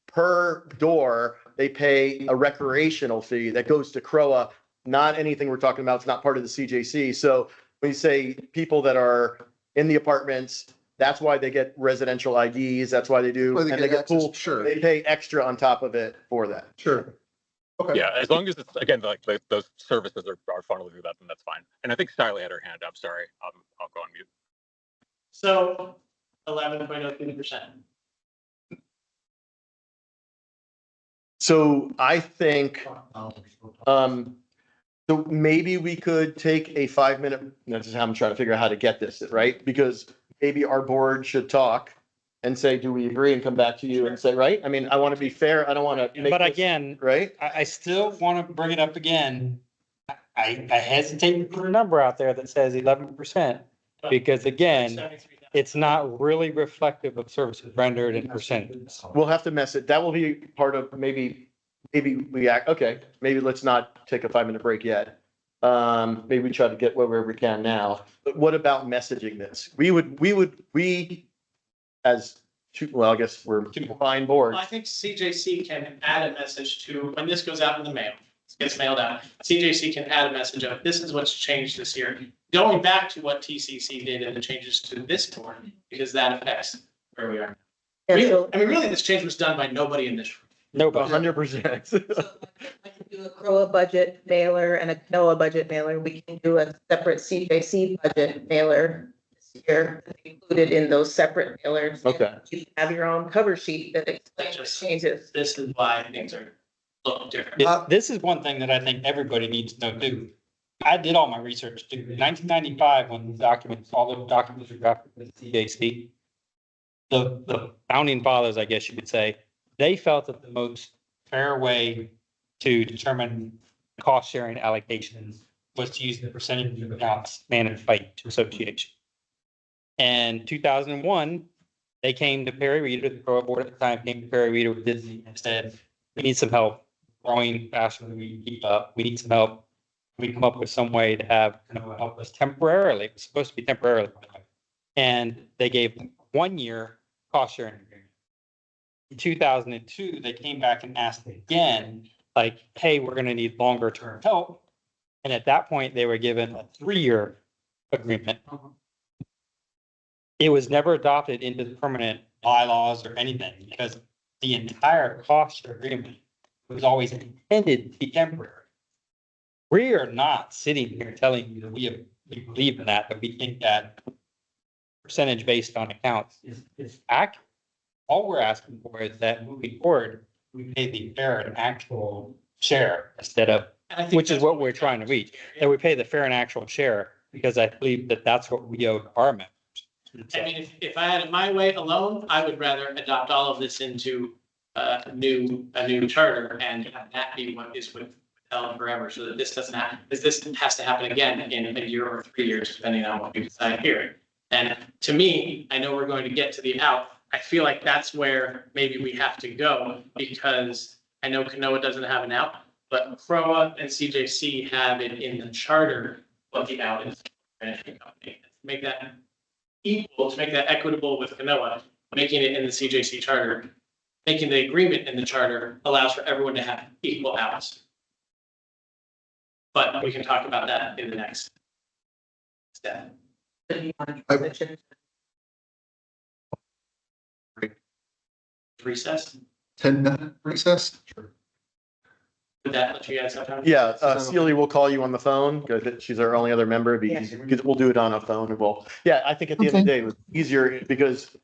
per door, they pay a recreational fee that goes to CROA, not anything we're talking about. It's not part of the CJC. So when you say people that are in the apartments, that's why they get residential IDs. That's why they do. Well, they And get they get access, pool. sure. They pay extra on top of it for that. Sure. Okay. Yeah, as long as it's, again, like those services are funneled through that, then that's fine. And I think Skylar had her hand up. Sorry, I'll go on mute. So 11.03%. So I think, so maybe we could take a 5-minute, this is how I'm trying to figure out how to get this, right? Because maybe our board should talk and say, do we agree, and come back to you and say, right? I mean, I want to be fair. I don't want to make But this- again, right? I still want to bring it up again. I hesitate to put a number out there that says 11%, because again, 73,000. it's not really reflective of services rendered in percentages. We'll have to mess it. That will be part of maybe we act, okay, maybe let's not take a 5-minute break yet. Maybe we try to get wherever we can now. But what about messaging this? We as two, well, I guess we're two combined boards. Well, I think CJC can add a message to, when this goes out in the mail, gets mailed out, CJC can add a message of, this is what's changed this year. Going back to what TCC did and the changes to this board, because that affects where we are. And so, I mean, really, this change was done by nobody in this room. Nobody. 100%. so I can do a CROA budget mailer and a CNOA budget mailer. We can do a separate CJC budget mailer this year, included in those separate mailers. Okay. You have your own cover sheet that explains the changes. This is why things are look different. This is one thing that I think everybody needs to know too. I did all my research too. 1995, when all the documents were drafted with the CJC, the founding fathers, I guess you could say, they felt that the most fair way to determine cost sharing allocations was to use the percentage of accounts managed by each association. And 2001, they came to Perry Reader, the CROA board at the time came to Perry Reader with Disney and said, we need some help growing faster than we can keep up. We need some help. We come up with some way to have, help us temporarily. It was supposed to be temporarily. And they gave 1 year cost sharing agreement. In 2002, they came back and asked again, like, hey, we're going to need longer term help. And at that point, they were given a 3-year agreement. It was never adopted into the permanent bylaws or anything because the entire cost share agreement was always intended to be temporary. We are not sitting here telling you that we believe in that we think that percentage based on accounts is accurate. All we're asking for is that moving forward, we pay the fair and actual share instead of, And I think which is that's what we're trying to reach, that we pay the fair and actual share because I believe that that's what we owe to our members. I mean, if I had it my way alone, I would rather adopt all of this into a new charter and have that be what is withheld forever, so that this doesn't happen, because this has to happen again in a year or 3 years, depending on what we decide here. And to me, I know we're going to get to the out. I feel like that's where maybe we have to go, because I know CNOA doesn't have an out, but CROA and CJC have it in the charter what the out is. Management company. Make that equal, to make that equitable with CNOA, making it in the CJC charter, making the agreement in the charter allows for everyone to have equal outs. But we can talk about that in the next step. Recess, 10-minute recess? would that let you guys have time? Yeah, Celia will call you on the phone, because she's our only other member, because we'll do it on a phone, and yeah, I think at the end of the day, it was easier, because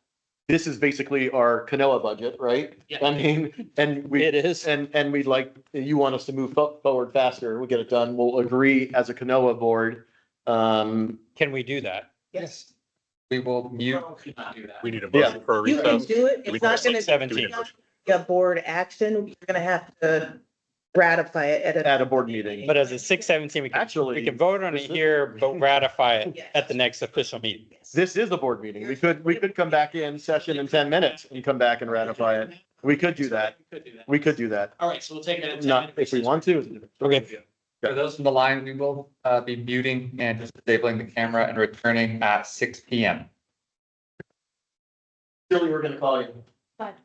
this is basically our CNOA budget, right? Yeah. I mean, and It is. and we'd like, you want us to move forward faster, we'll get it done, we'll agree as a CNOA board. Can we do that? Yes. We will mute. CROA could not do that. We need a motion for a You can recess. do it. Do we It's not need gonna 17. be a board action. You're gonna have to ratify it at a. at a board meeting. But as a 617, we Actually, can vote on it here, but ratify it Yes. at the next official meeting. This is a board meeting. We could come back in session in 10 minutes and come back and ratify it. We could do that. We could do that. We could do that. All right, so we'll take it. Not if we want to. Okay. For those on the line, we will be muting and disabling the camera and returning at 6 PM. Surely we're gonna call you.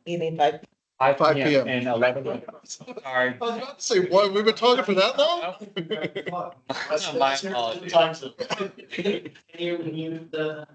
You mean by 5 PM. PM and 11. Sorry. I was about to say, what, we've been talking for that long? My apologies. Can you mute the?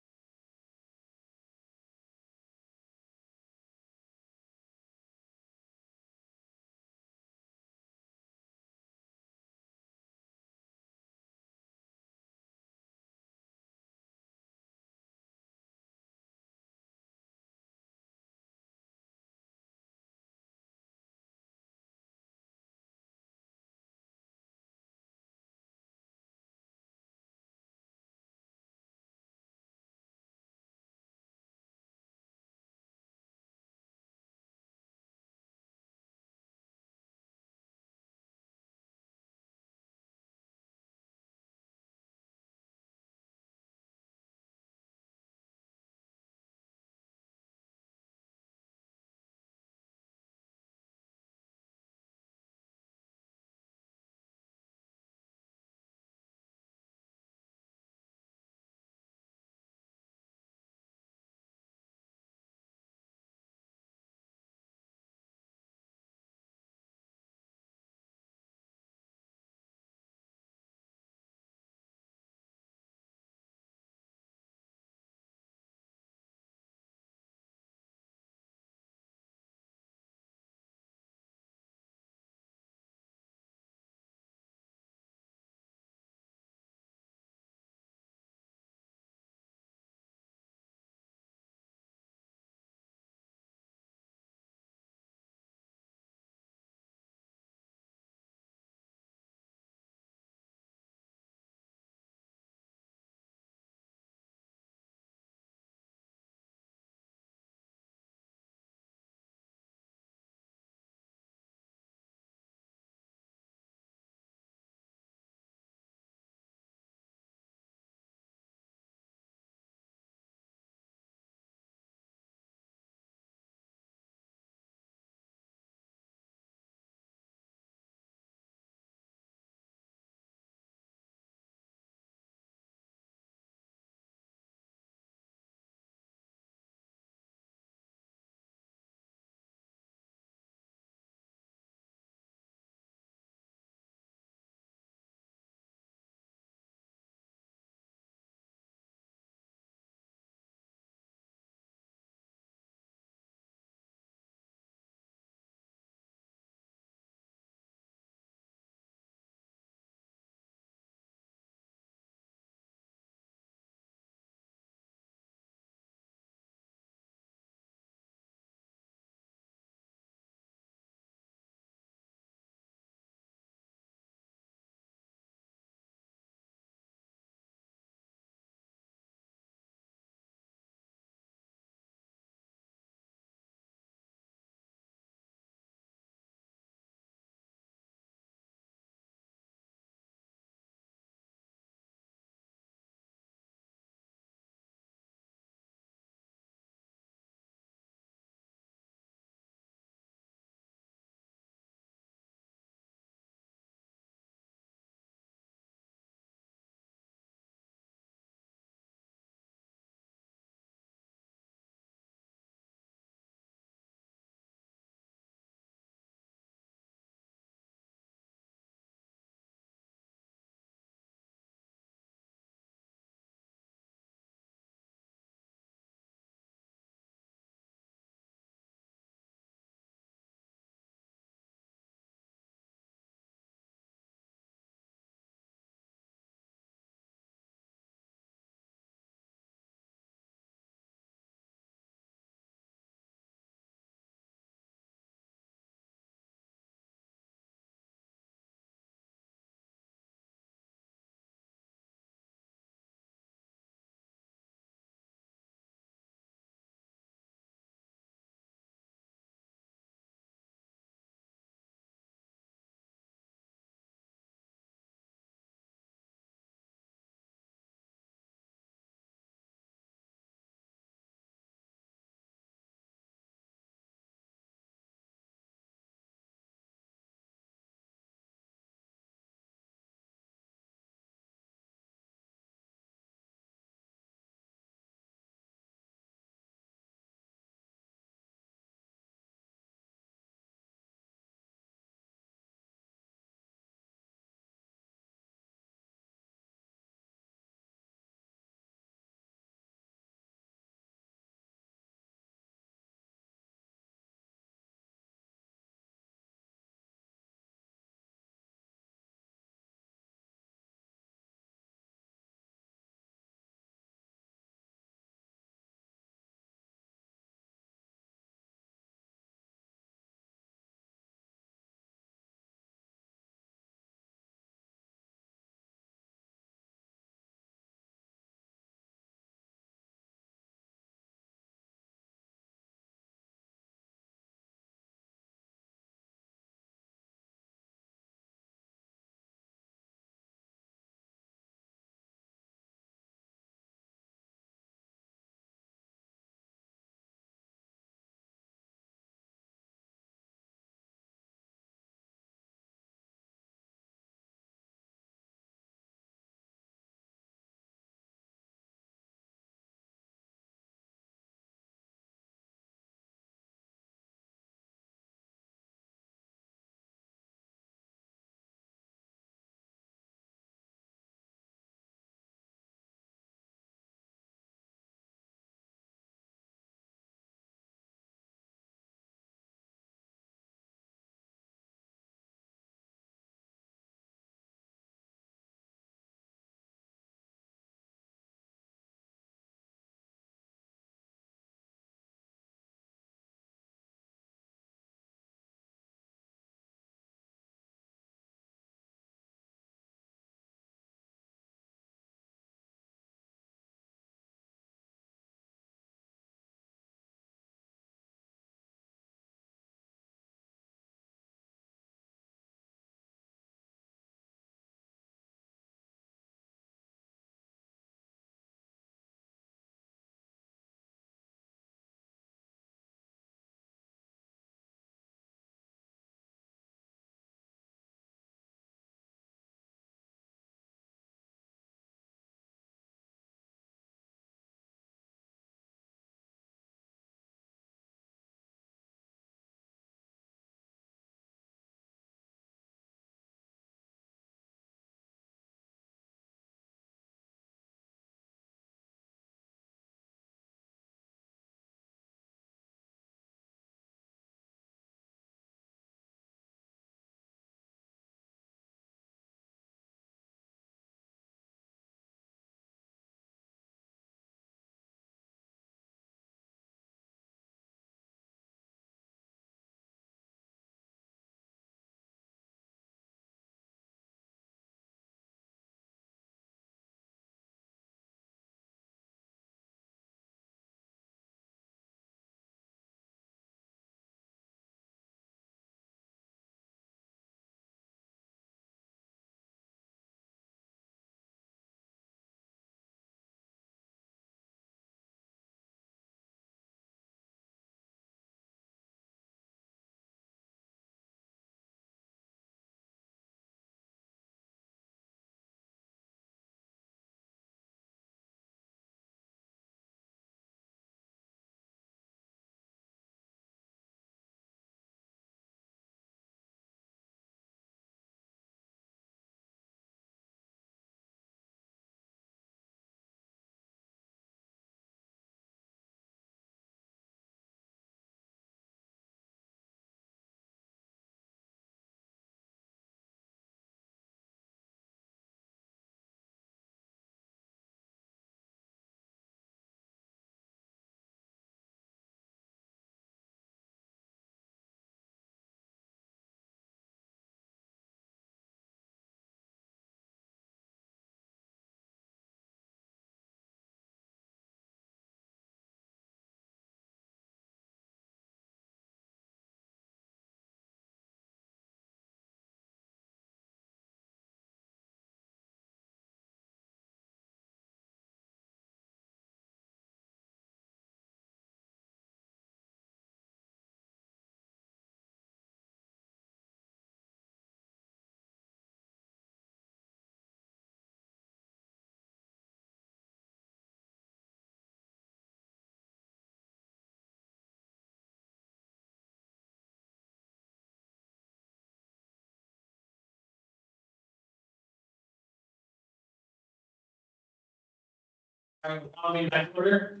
All right, I'll be back in order.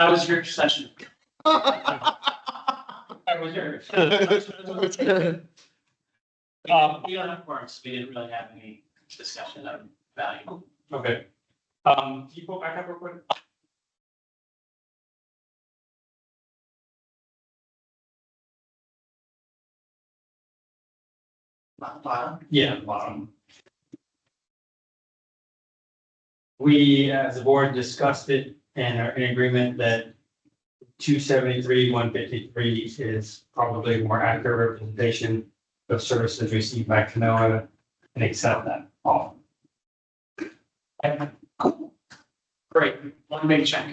How was your session? How was yours? We don't have forums, we didn't really have any discussion of value. Okay. Can you pull back up real quick? Yeah, bottom. We, as a board, discussed it and are in agreement that 273, 153 is probably a more accurate representation of services received by CNOA and accept that off. Great, one big check.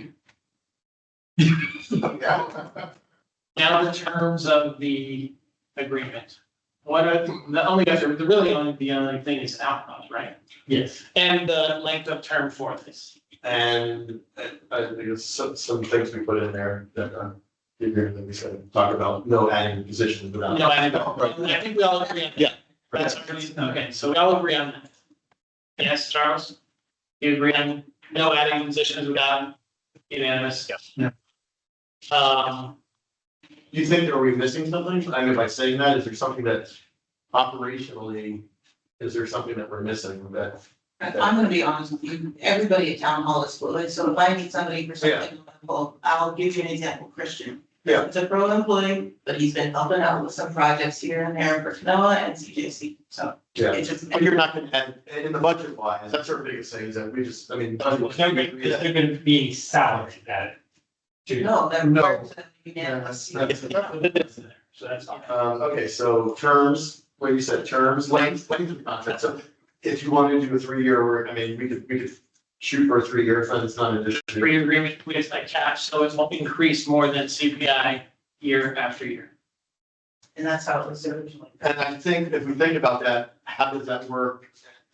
Now the terms of the agreement. What are, the only, the only thing is an outcome, right? Yes. And the length of term for this. And I think it's some things we put in there that that we said, talk about no adding positions without. No, I think we all agree on that. Yeah. That's okay, so we all agree on that. Yes, Charles? You agree on no adding positions without unanimous? Yes. You think, are we missing something? I mean, by saying that, is there something that operationally, is there something that we're missing that? I'm gonna be honest with you, everybody at town hall is fluid, so if I need somebody for something, well, I'll give you an example, Christian. Yeah. It's a pro employee, but he's been helping out with some projects here and there for CNOA and CJC, so. Yeah. It just. But you're not gonna, and in the budget wise, that's our biggest thing, is that we just, I mean. They're going to be salaried at it. too. No, they're. No. Unanimous. So that's fine. Okay, so terms, what you said, terms, length of the contract, so if you wanted to do a 3-year, I mean, we could shoot for a 3-year, if it's not an additional. Free agreement with like cash, so it won't increase more than CPI year after year. And that's how it was originally. And I think if we think about that, how does that work?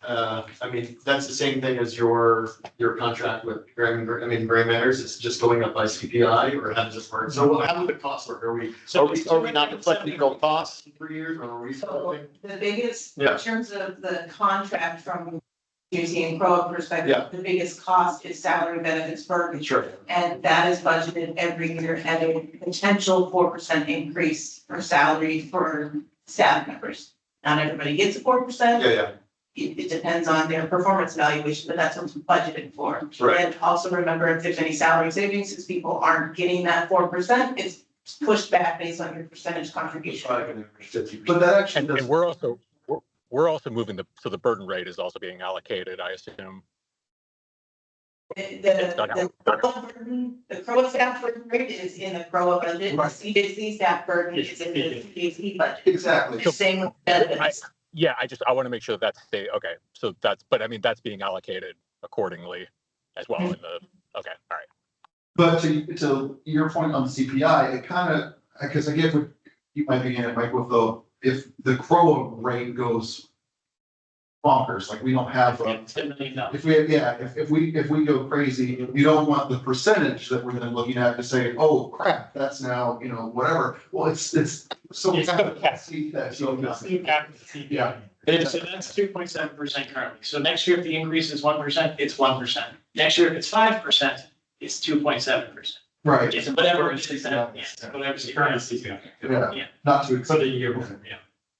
I mean, that's the same thing as your contract with Gray Matters, it's just going up by CPI, or how does this work? So how does the cost work? Are we not reflecting real costs in 3 years, or are we? So the biggest, Yeah. in terms of the contract from CJC and CROA perspective, Yeah. the biggest cost is salary benefits verbiage. Sure. And that is budgeted every year at a potential 4% increase for salary for staff members. Not everybody gets a 4%. Yeah. It depends on their performance evaluation, but that's what's budgeted for. Right. And also remember, if there's any salary savings, since people aren't getting that 4%, it's pushed back based on your percentage contribution. But that actually And we're also moving so the burden rate is also being allocated, I assume. The CROA staff burden rate is in the CROA budget, the CJC staff burden is in the CJC budget. Exactly. Same with benefits. Yeah, I want to make sure that's okay. So but I mean, that's being allocated accordingly as well in the, okay, all right. But to your point on CPI, it kind of, because I get what you might be in it, Mike, with if the CROA rate goes bonkers, like we don't have, $10 million. if we go crazy, you don't want the percentage that we're then looking at to say, oh crap, that's now, whatever. Well, it's so. It's kind okay. of see that, so- Yeah. So that's 2.7% currently. So next year, if the increase is 1%, it's 1%. Next year, if it's 5%, it's 2.7%. Right, It's whatever it is, whatever the currency. yeah, not to. For the year, yeah.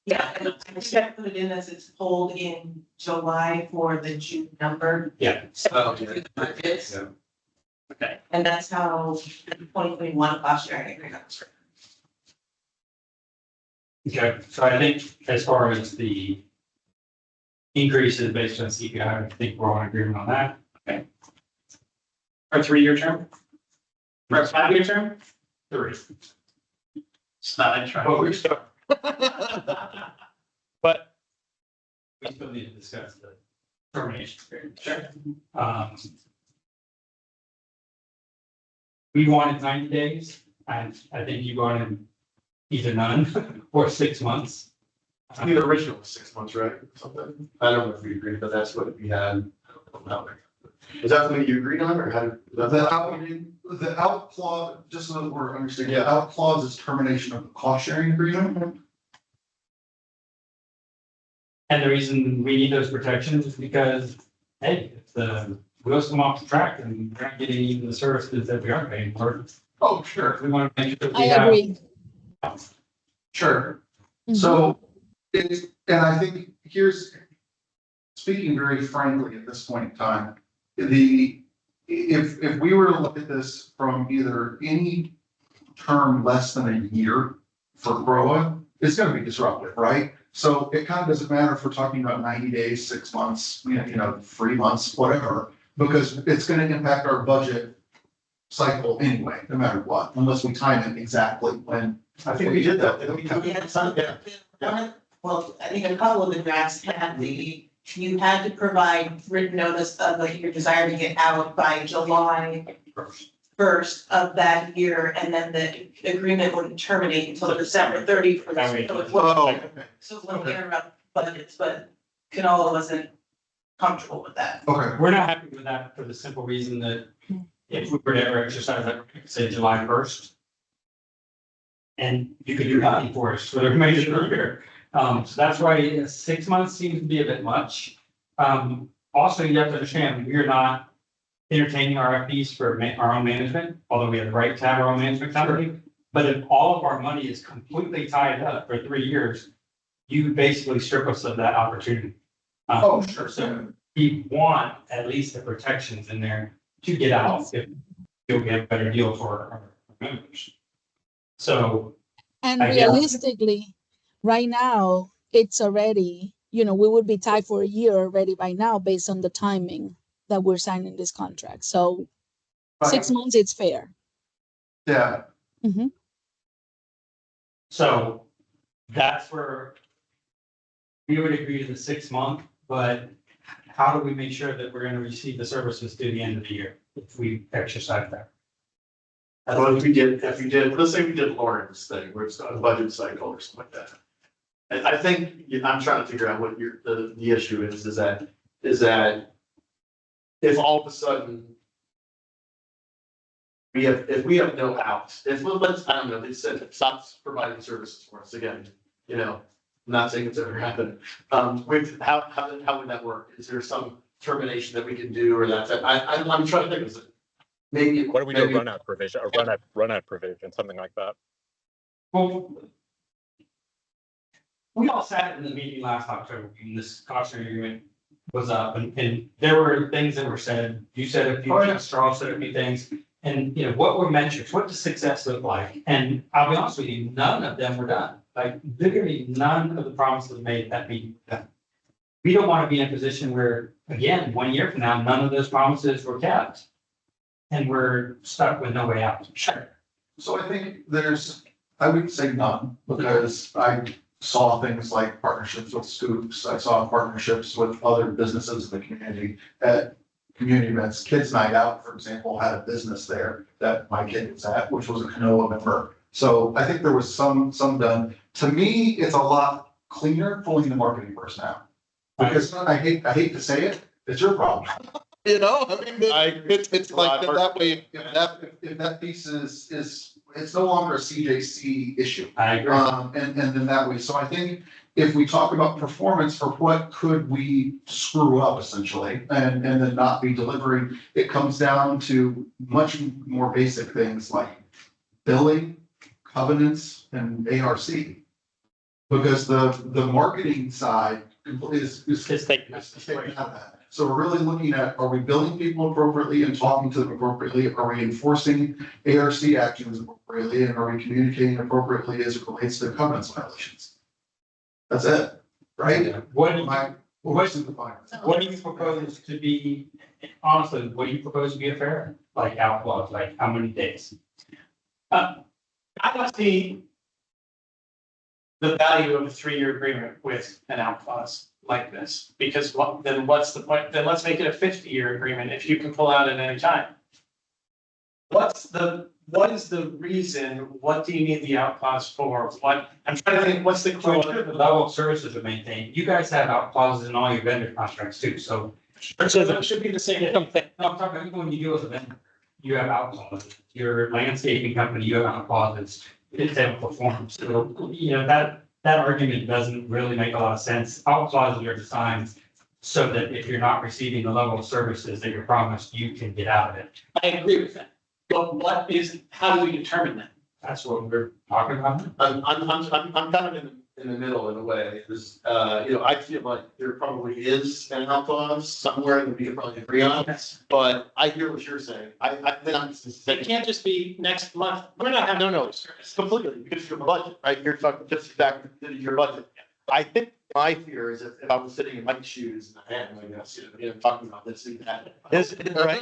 Yeah, and I think I put it in as it's pulled in July for the June number. Yeah. So, Okay. the budgets, Yeah. Okay. and that's how the 2021 cost sharing agreement was written. Okay, so I think as far as the increases based on CPI, I think we're all in agreement on that. Okay. For a 3-year term? For a 5-year term? 3. It's not a try. But we still. But we still need to discuss the termination period. Sure. We wanted 90 days, and I think you wanted either none or 6 months. The original was 6 months, right? Something. I don't know if we agreed, but that's what we had. Is that something you agreed on, or how did? The out clause, just so that we're understanding, the out clause is termination of the cost sharing agreement. And the reason we need those protections is because hey, if the wheels come off the track and we're not getting even the services that we are paying for, Oh, sure, we want to make sure that I we have. agree. sure. Mhm. So it's, and I think speaking very frankly at this point in time, if we were to look at this from either any term less than a year for CROA, it's gonna be disruptive, right? So it kind of doesn't matter if we're talking about 90 days, 6 months, 3 months, whatever, because it's gonna impact our budget cycle anyway, no matter what, unless we time it exactly when. I think we did that. didn't we? Yeah. Well, I think a couple of the drafts had you had to provide written notice of like your desire to get out by July first of that year, and then the agreement wouldn't terminate until December 30 for That the. way. So it Oh, wouldn't- so it wouldn't interrupt budgets, but CNOA wasn't comfortable with that. okay, We're not happy with that for the simple reason that if we were to ever exercise that, say July 1st. And you could do nothing for us for the remainder of the year. So that's why 6 months seems to be a bit much. Also, you have to understand, we are not entertaining RFPs for our own management, although we have the right to have our own management company. But if all of our money is completely tied up for 3 years, you basically strip us of that opportunity. oh, sure, So we want at least the protections in there to get out if you'll get a better deal for our members. So, And I guess- realistically, right now, it's already, we would be tied for a year already by now based on the timing that we're signing this contract. So 6 months, it's fair. yeah, so that's where we would agree to the 6 month, but how do we make sure that we're gonna receive the services through the end of the year if we exercise that? Well, if we did, let's say we did Lauren's thing, where it's a budget cycle or something like that. And I think, I'm trying to figure out what the issue is that if all of a sudden if we have no outs, I don't know, they said it stops providing services for us again, I'm not saying it's ever happened. How would that work? Is there some termination that we can do or that's, I'm trying to think of it. Maybe. What do we do, maybe- a runout provision, something like that? Well, we all sat in the meeting last October when this cautionary agreement was up and there were things that were said. You said a few, Straw said a few things. And, what were metrics? What does success look like? And I'll be honest with you, none of them were done. Like literally none of the promises made at that meeting were done. We don't want to be in a position where, again, 1 year from now, none of those promises were kept. And we're stuck with no way out. Sure. so I think I wouldn't say none, because I saw things like partnerships with Scoops, I saw partnerships with other businesses in the community at community events. Kids Night Out, for example, had a business there that my kid was at, which was a CNOA member. So I think there was some done. To me, it's a lot cleaner pulling the marketing person out. Because I hate to say it, it's your problem. It's like that way, if that piece is, it's no longer a CJC issue. I agree. And then that way, so I think if we talk about performance for what could we screw up essentially, and then not be delivering, it comes down to much more basic things like billing, covenants, and ARC. Because the marketing side is taken out of that. So we're really looking at, are we billing people appropriately and talking to them appropriately? Are we enforcing ARC actions appropriately? And are we communicating appropriately as it relates to covenants violations? That's it, right? What What do you propose to be, honestly, what do you propose to be a fair, like outlaws, like how many days? I don't see the value of a 3-year agreement with an out clause like this, because then what's the point? Then let's make it a 50-year agreement if you can pull out at any time. What is the reason? What do you need the out clause for? I'm trying to think, what's the To ensure the level of services are maintained, you guys have out clauses in all your vendor contracts too, so. So it should be the same thing. No, I'm talking about even when you deal with a vendor, you have out clauses. Your landscaping company, you have out clauses. It's able to perform, so, that argument doesn't really make a lot of sense. Out clauses are designed so that if you're not receiving the level of services that you're promised, you can get out of it. I agree with that. But how do we determine that? That's what we're talking about. I'm kind of in the middle in a way. There's, I feel like there probably is an out clause somewhere that we could probably agree on. Yes. But I hear what you're saying. Then I'm just It saying, can't just be next month. We're not having. no, it's completely because your budget, right? You're talking just back to your budget. I think my fear is if I was sitting in Mike's shoes, and I guess, talking about this and that, is, right?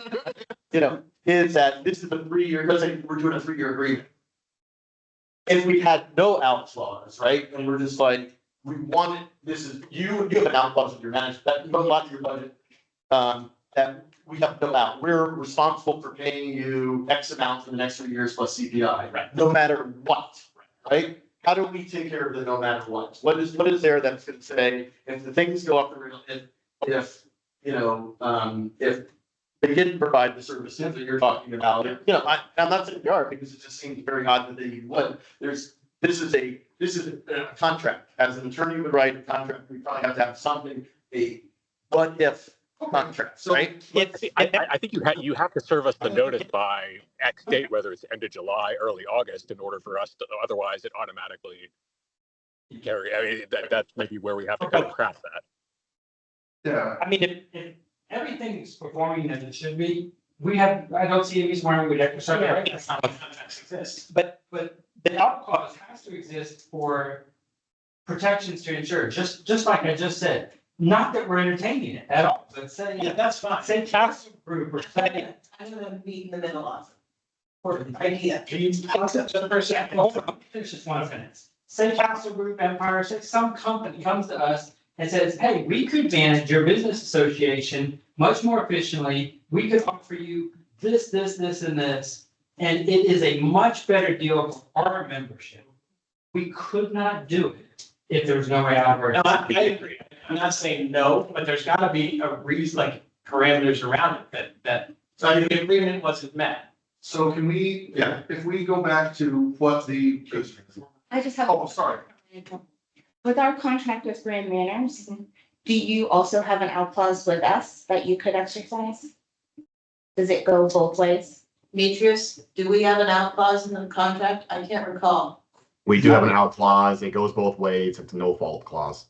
Is that this is a 3-year, let's say we're doing a 3-year agreement. If we had no out clause, right, and we're just like, we want it, this is, you have an out clause with your management, that you have a lot of your budget. That we have no out, we're responsible for paying you X amount for the next 3 years plus CPI, Right. no matter what, right? How do we take care of the no matter what? What is there that's gonna say, if the things go up the rail, if they didn't provide the services that you're talking about, I'm not saying they are, because it just seems very odd that they would. This is a contract. As an attorney would write a contract, we probably have to have something, a what if contract, right? I think you have to serve us the notice by X date, whether it's end of July, early August, in order for us to, otherwise it automatically carry, I mean, that's maybe where we have to kind of craft that. Yeah, I mean, if everything is performing as it should be, I don't see a reason why we would exercise the right. That's not what contracts exist. But the out clause has to exist for protections to ensure, just like I just said. Not that we're entertaining it at all, but say, Yeah, that's fine. say council group or say. I'm gonna meet in the middle of it. Or idea. Can you pause that just for a second? Hold on, finish this 1 sentence. Say Council Group Empire, say some company comes to us and says, hey, we could manage your business association much more efficiently. We could offer you this, and this. And it is a much better deal for our membership. We could not do it if there was no way out of No, I it. agree. I'm not saying no, but there's gotta be a reason, like parameters around it that, so the agreement wasn't met. so can we, if we go back to what the, I just have. oh, sorry. With our contract with Grand Manners, do you also have an out clause with us that you could exercise? Does it go both ways? Demetrius, do we have an out clause in the contract? I can't recall. We do have an out clause. It goes both ways. It's a no fault clause.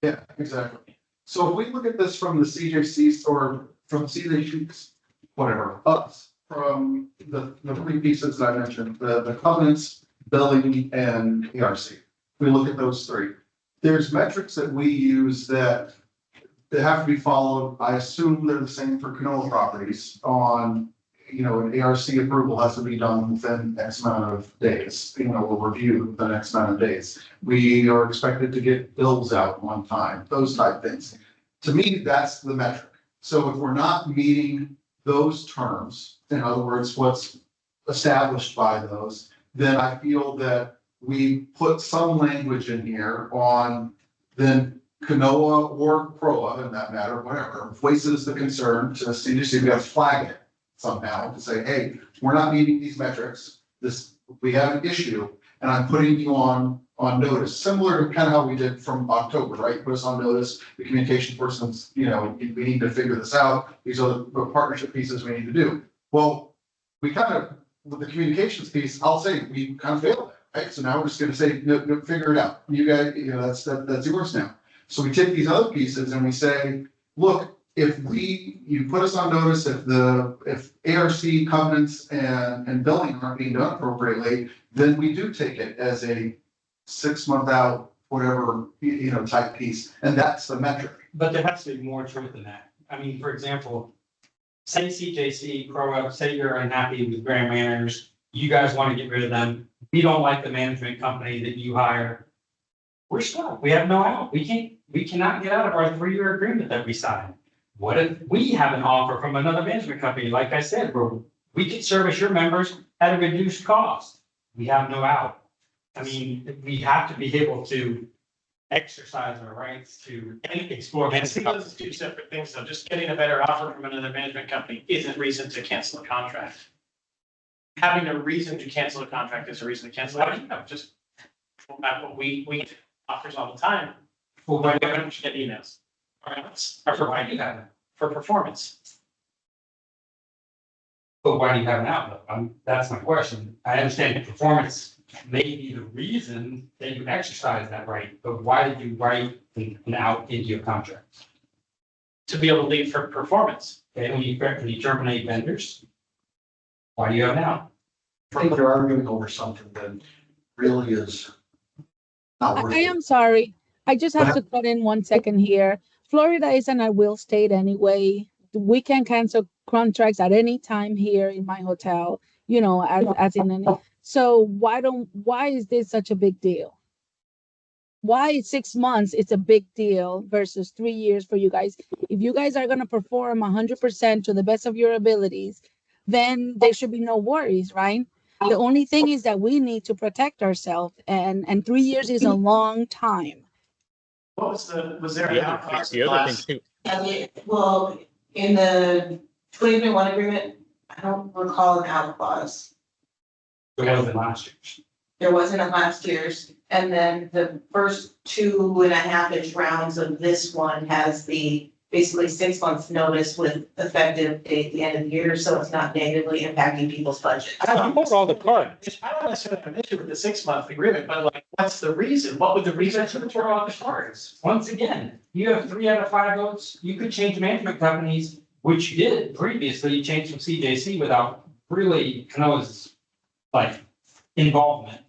Yeah, exactly. So if we look at this from the CJC or from CJC, whatever, us, from the 3 pieces that I mentioned, the covenants, billing, and ERC. We look at those 3. There's metrics that we use that have to be followed. I assume they're the same for CNOA properties on, an ARC approval has to be done within X amount of days, we'll review the next amount of days. We are expected to get bills out on time, those type things. To me, that's the metric. So if we're not meeting those terms, in other words, what's established by those, then I feel that we put some language in here on then CNOA or CROA, in that matter, whatever, voices the concern to CJC, we have to flag it somehow to say, hey, we're not meeting these metrics. We have an issue, and I'm putting you on notice, similar to kind of how we did from October, right? Put us on notice, the communication persons, we need to figure this out. These are the partnership pieces we need to do. Well, we kind of, with the communications piece, I'll say we kind of failed that, right? So now we're just gonna say, no, figure it out. You guys, that's yours now. So we take these other pieces and we say, look, if you put us on notice, if ARC covenants and billing aren't being done appropriately, then we do take it as a 6 month out, whatever, type piece. And that's the metric. But there has to be more to it than that. I mean, for example, say CJC, CROA, say you're unhappy with Grand Manners, you guys want to get rid of them. We don't like the management company that you hire. We're stuck. We have no out. We cannot get out of our 3-year agreement that we signed. What if we have an offer from another management company, like I said, where we could service your members at a reduced cost? We have no out. I mean, we have to be able to exercise our rights to explore. I see those as 2 separate things, though. Just getting a better offer from another management company isn't reason to cancel a contract. Having a reason to cancel a contract is a reason to cancel it. Just we get offers all the time. Well, We get emails. requirements Or for why do you have it? for performance. But why do you have an outlook? That's my question. I understand that performance may be the reason that you exercise that right, but why did you write an out into your contract? To be able to leave for performance. Okay, when you terminate vendors, why do you have an out? I think you're arguing over something that really is not worth I it. am sorry. I just have to cut in 1 second here. Florida is an I will state anyway. We can cancel contracts at any time here in my hotel, you know, as in any. So why is this such a big deal? Why 6 months it's a big deal versus 3 years for you guys? If you guys are gonna perform 100% to the best of your abilities, then there should be no worries, right? The only thing is that we need to protect ourselves, and 3 years is a long time. What was was there The an other outclass thing, the other thing too, Well, in the 2021 agreement, I don't recall an out clause. It wasn't last year's. There wasn't a last year's, and then the first 2.5-ish rounds of this one has the basically 6 months notice with effective date at the end of the year, so it's not negatively impacting people's budget. I don't Hold all the cards. I don't necessarily have an issue with the 6-month agreement, but like, what's the reason? What would the reason for the Throw all the cards. Once again, you have 3 out of 5 votes. You could change management companies, which you did previously. You changed from CJC without really CNOA's like involvement.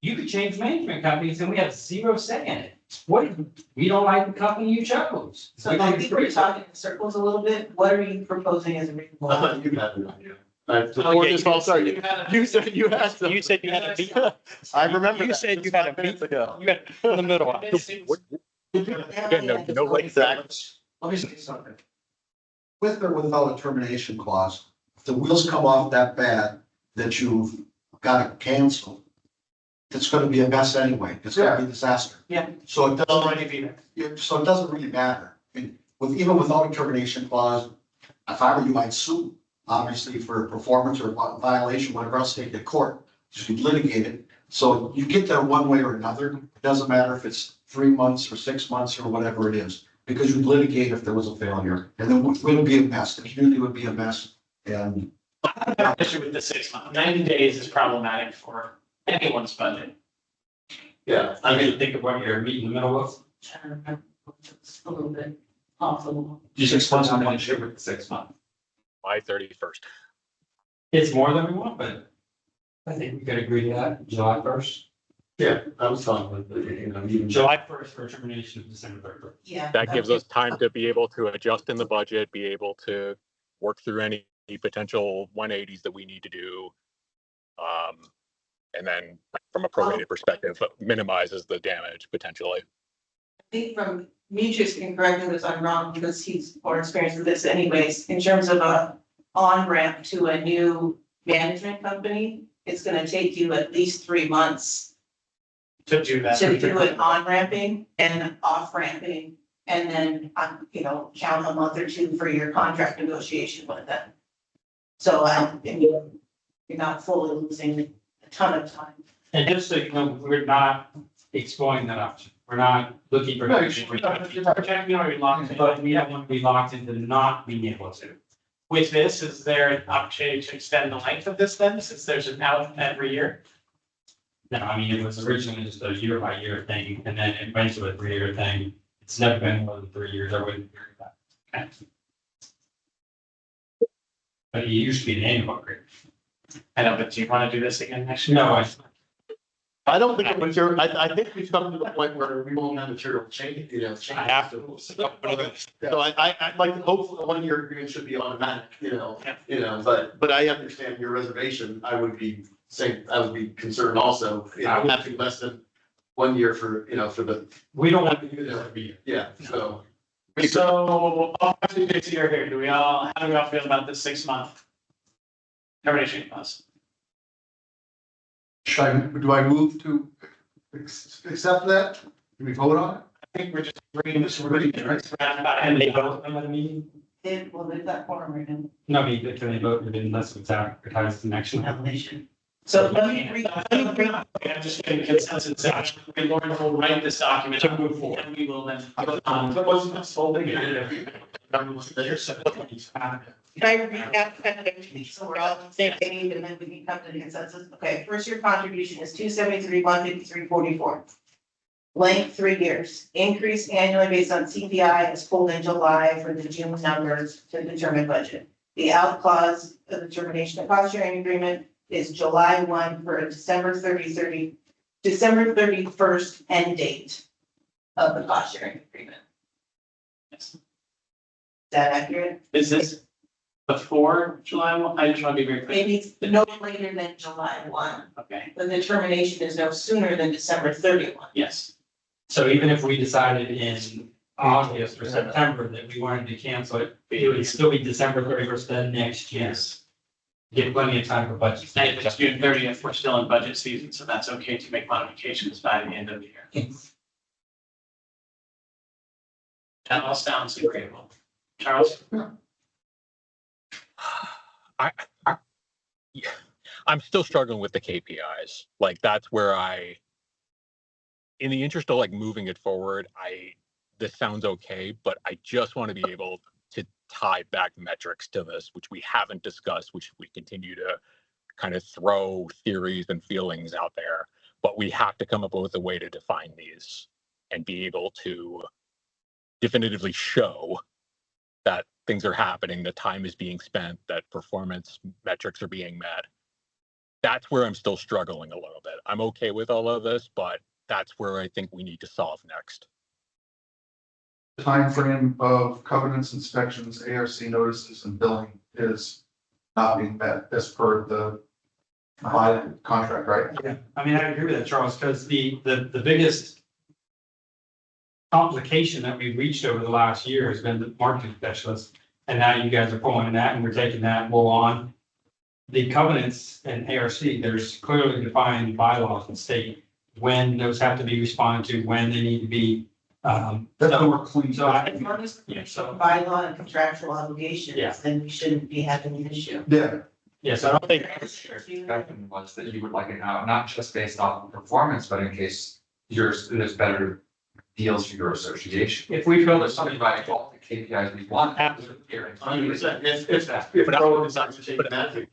You could change management companies and we have 0 say in it. What, we don't like the company you chose. So I think we're talking in circles a little bit. What are you proposing as a reasonable? You have an idea. Oh, yeah, Sorry, you said you had some. You said you had a meeting. I remember You that said you just had a 5 minutes meeting. ago. You got in the middle. what, again, no late. Exactly. Let me say something. With or without a termination clause, if the wheels come off that bad that you've got to cancel, it's gonna be a mess anyway. It's gonna be a disaster. Yeah. So it doesn't, already be there? so it doesn't really matter. I mean, even without a termination clause, if I were you, I'd sue, obviously for performance or violation, whatever else, take it to court. You could litigate it. So you get there one way or another. It doesn't matter if it's 3 months or 6 months or whatever it is, because you'd litigate if there was a failure. And then it would be a mess. The community would be a mess. And I have an issue with the 6 month. 90 days is problematic for anyone's budget. Yeah, I mean, think of what you're meeting in the middle of. It's a little bit awful. 6 months. I'm not sure with the 6 months. July 31st. It's more than we want, but I think we could agree to that, July 1st. Yeah, I was talking with, even. July 1st for termination of December 31st. Yeah. That gives us time to be able to adjust in the budget, be able to work through any potential 180s that we need to do. And then from a prorated perspective, minimizes the damage potentially. I think from Demetrius can correct me if I'm wrong, because he's more experienced with this anyways, in terms of a on-ramp to a new management company, it's gonna take you at least 3 months To do that. to do an on-ramping and off-ramping, and then, count a month or 2 for your contract negotiation with them. So, you're not fully losing a ton of time. And just so you know, we're not exploring that option. We're not looking for. You're locked in. But we don't want to be locked into not being able to. With this, is there an opportunity to extend the length of this then, since there's an out every year? No, I mean, it was originally just a year by year thing, and then it went to a 3-year thing. It's never been more than 3 years. I wouldn't agree with that. Okay. But it used to be an annual upgrade. I know, but do you want to do this again next year? No, I don't think, I think we've come to the point where we won't have material change, change. I have to. So I'd like to hope the 1-year agreement should be automatic, but I understand your reservation. I would be concerned also, having less than 1 year for the, We don't want to do this every year. yeah, so. So, all CJC are here. How do we all feel about this 6-month termination clause? Do I move to accept that? Can we vote on it? I think we're just bringing this already, right? And they vote at the meeting? Well, they've got quorum right now. No, I mean, can they vote unless it's advertised as an action? Nomination. So let me read. I'm just getting consensus, that Lauren will write this document. To move forward. And we will then. That wasn't this whole thing. Can I read that? So we're all on the same page and then we can come to the consensus. Okay, first year contribution is 273, 153.44. Length 3 years, increase annually based on CPI as pulled in July for the June numbers to determine budget. The out clause of the termination of cost sharing agreement is July 1 for a December 31st end date of the cost sharing agreement. Yes. Is that accurate? Is this before July 1? I just want to be very clear. Maybe it's no later than July 1, Okay, but the termination is no sooner than December 31. yes. So even if we decided in August or September that we wanted to cancel it, it would still be December 31st then next year. Yes. Get plenty of time for budget. And if it's June 30th, we're still in budget season, so that's okay to make modifications by the end of the year. That all sounds agreeable. Charles? I'm still struggling with the KPIs. Like that's where in the interest of like moving it forward, this sounds okay, but I just want to be able to tie back metrics to this, which we haven't discussed, which we continue to kind of throw theories and feelings out there, but we have to come up with a way to define these and be able to definitively show that things are happening, that time is being spent, that performance metrics are being met. That's where I'm still struggling a little bit. I'm okay with all of this, but that's where I think we need to solve next. Timeframe of covenants, inspections, ARC notices and billing is not being met as per the contract, right? Yeah, I mean, I agree with that, Charles, because the biggest complication that we've reached over the last year has been the marketing specialist. And now you guys are pulling that and we're taking that full on. The covenants and ARC, there's clearly defined bylaws in state when those have to be responded to, when they need to be. That's more clean. So As long as it's a bylaw and contractual obligations, Yeah. then we shouldn't be having an issue. Yeah. yes, I don't think. Second was that you would like it out, not just based off of performance, but in case there's better deals for your association. If we feel that There's something about all the KPIs we want. If Pro decides to take that,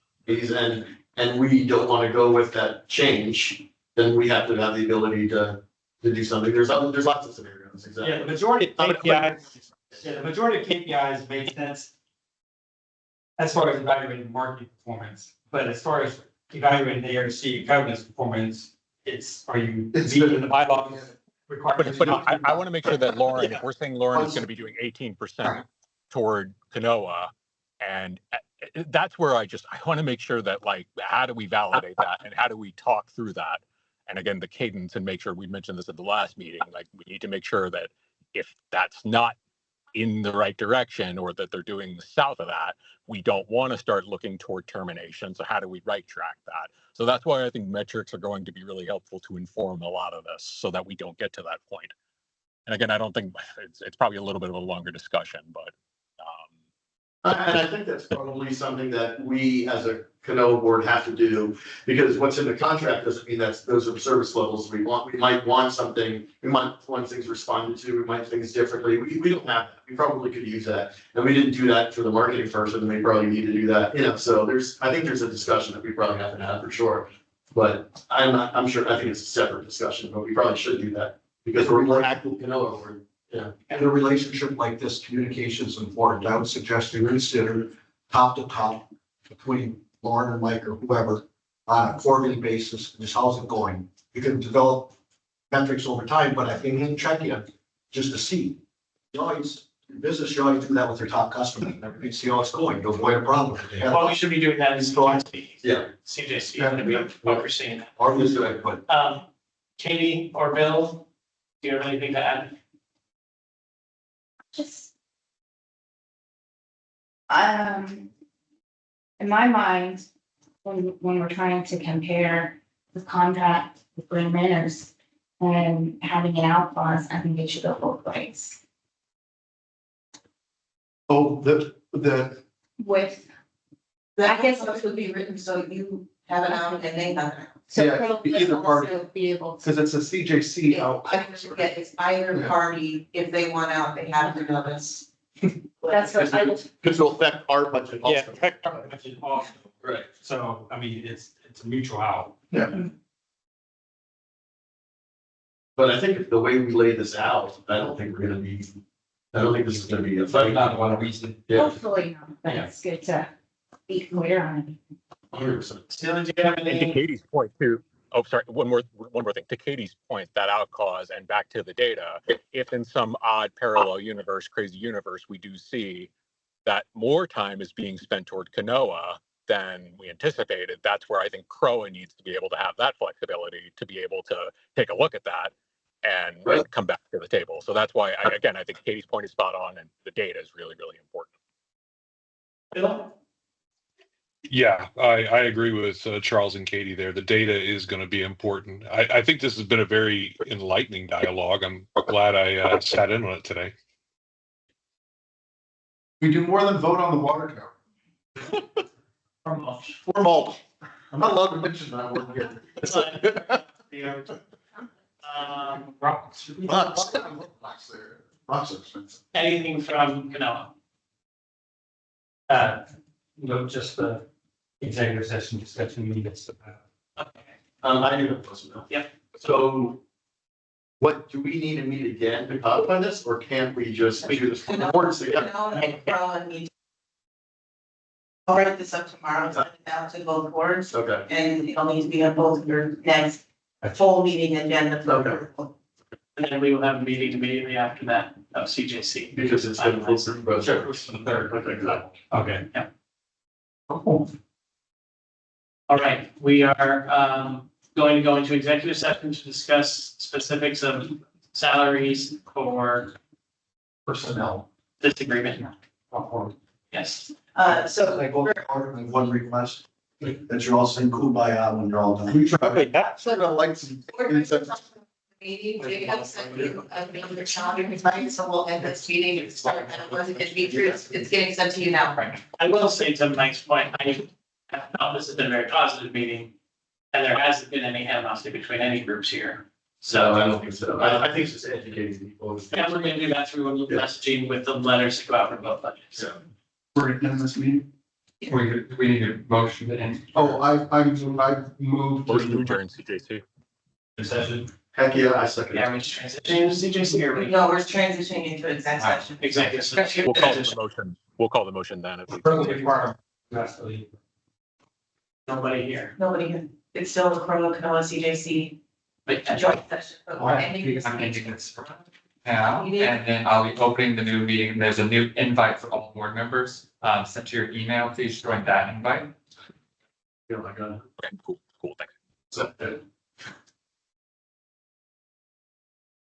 and we don't want to go with that change, then we have to have the ability to do something. There's lots of scenarios, exactly. Yeah, the majority of KPIs, the majority of KPIs make sense as far as evaluating marketing performance, but as far as evaluating the ARC covenants performance, are you meeting the bylaws? But I want to make sure that Lauren, if we're saying Lauren is going to be doing 18% toward CNOA, and that's where I want to make sure that like, how do we validate that and how do we talk through that? And again, the cadence, and make sure we mentioned this at the last meeting, like we need to make sure that if that's not in the right direction or that they're doing the south of that, we don't want to start looking toward termination. So how do we right track that? So that's why I think metrics are going to be really helpful to inform a lot of this so that we don't get to that point. And again, I don't think it's probably a little bit of a longer discussion, but. And I think that's probably something that we as a CNOA board have to do, because what's in the contract doesn't mean those are service levels we want. We might want something, we might want things responded to, we might things differently. We don't have that. We probably could use that. And we didn't do that for the marketing person, and we probably need to do that, so I think there's a discussion that we probably have to have for sure. But I'm sure, I think it's a separate discussion, but we probably should do that because we're active CNOA board. Yeah. In a relationship like this, communication is important. I would suggest you consider top to top between Lauren and Mike or whoever on a quarterly basis, just how's it going? You can develop metrics over time, but I think you can check in just to see. You always, in business, you always do that with your top customers. You see how it's going, you'll avoid a problem. Well, we should be doing that in CJC. Yeah. CJC, what we're seeing. Or we do it, but Katie or Bill, do you have anything to add? Just. In my mind, when we're trying to compare the contract with Green Manors and having an out clause, I think it should go both ways. oh, the With, That I guess those would be written so you have it out and they have it out. So Yeah, CROA either will party. also be able to. Because it's a CJC out. It's either party, if they want out, they have to notice. That's what I was. Because it'll affect our budget Yeah, also. Right. So, I mean, it's a mutual out. But I think the way we lay this out, I don't think this is gonna be a fight. Not one reason. Yeah. Hopefully not, but it's good to be clear on it. 100%. Steely, do you have And to any? Katie's point too, oh, sorry, one more thing. To Katie's point, that out cause and back to the data, if in some odd parallel universe, crazy universe, we do see that more time is being spent toward CNOA than we anticipated, that's where I think CROA needs to be able to have that flexibility to be able to take a look at that and Right. come back to the table. So that's why, again, I think Katie's point is spot on and the data is really, really important. Bill? Yeah, I agree with Charles and Katie there. The data is going to be important. I think this has been a very enlightening dialogue. I'm glad I sat in on it today. We do more than vote on the water tower. Or mulch. I'm not allowed to mention that word here. Rocks. Rocks there. Rocks are expensive. Anything from Canoa? No, just the executive session discussion minutes. I do have those now. Yep. So what, do we need to meet again to codify this, or can't we just do this? Boards together? I'll write this up tomorrow, and send it out to both boards, Okay, and it'll need to be on both your next full meeting agenda. for approval. And then we will have a meeting immediately after that of CJC. because it's been Finalized. through both. Okay, exactly. Okay. All right, we are going to go into executive session to discuss specifics of salaries for Personnel. this agreement. Yes. So One request, that you're all saying kumbaya when you're all done. Okay, that's Sort of like some. meeting, Jacob sent you a calendar invite, so we'll end this meeting and start, and it wasn't, it's getting sent to you now. I will say to Mike's point, I felt this has been a very positive meeting. And there hasn't been any animosity between any groups here. So I So, don't think so. I think it's just educating people. and we're gonna do that through messaging with the letters that go out for both budgets. So. We're in this meeting. We need a motion to end. Oh, I moved. Motion to adjourn CJC. session. Heck, yeah, I second Yeah, it. we just transitioning to CJC or we? No, we're transitioning into exec session. Executive session. We'll call the motion. We'll call the motion then. Nobody here. Nobody, it's still the CROA, CNOA, CJC, But joint session, but we're Alright, ending this I'm meeting. ending this now, and then I'll be opening the new meeting. There's a new invite for all board members, sent to your email. Please join that invite. Oh my God. Okay, cool, thanks. So,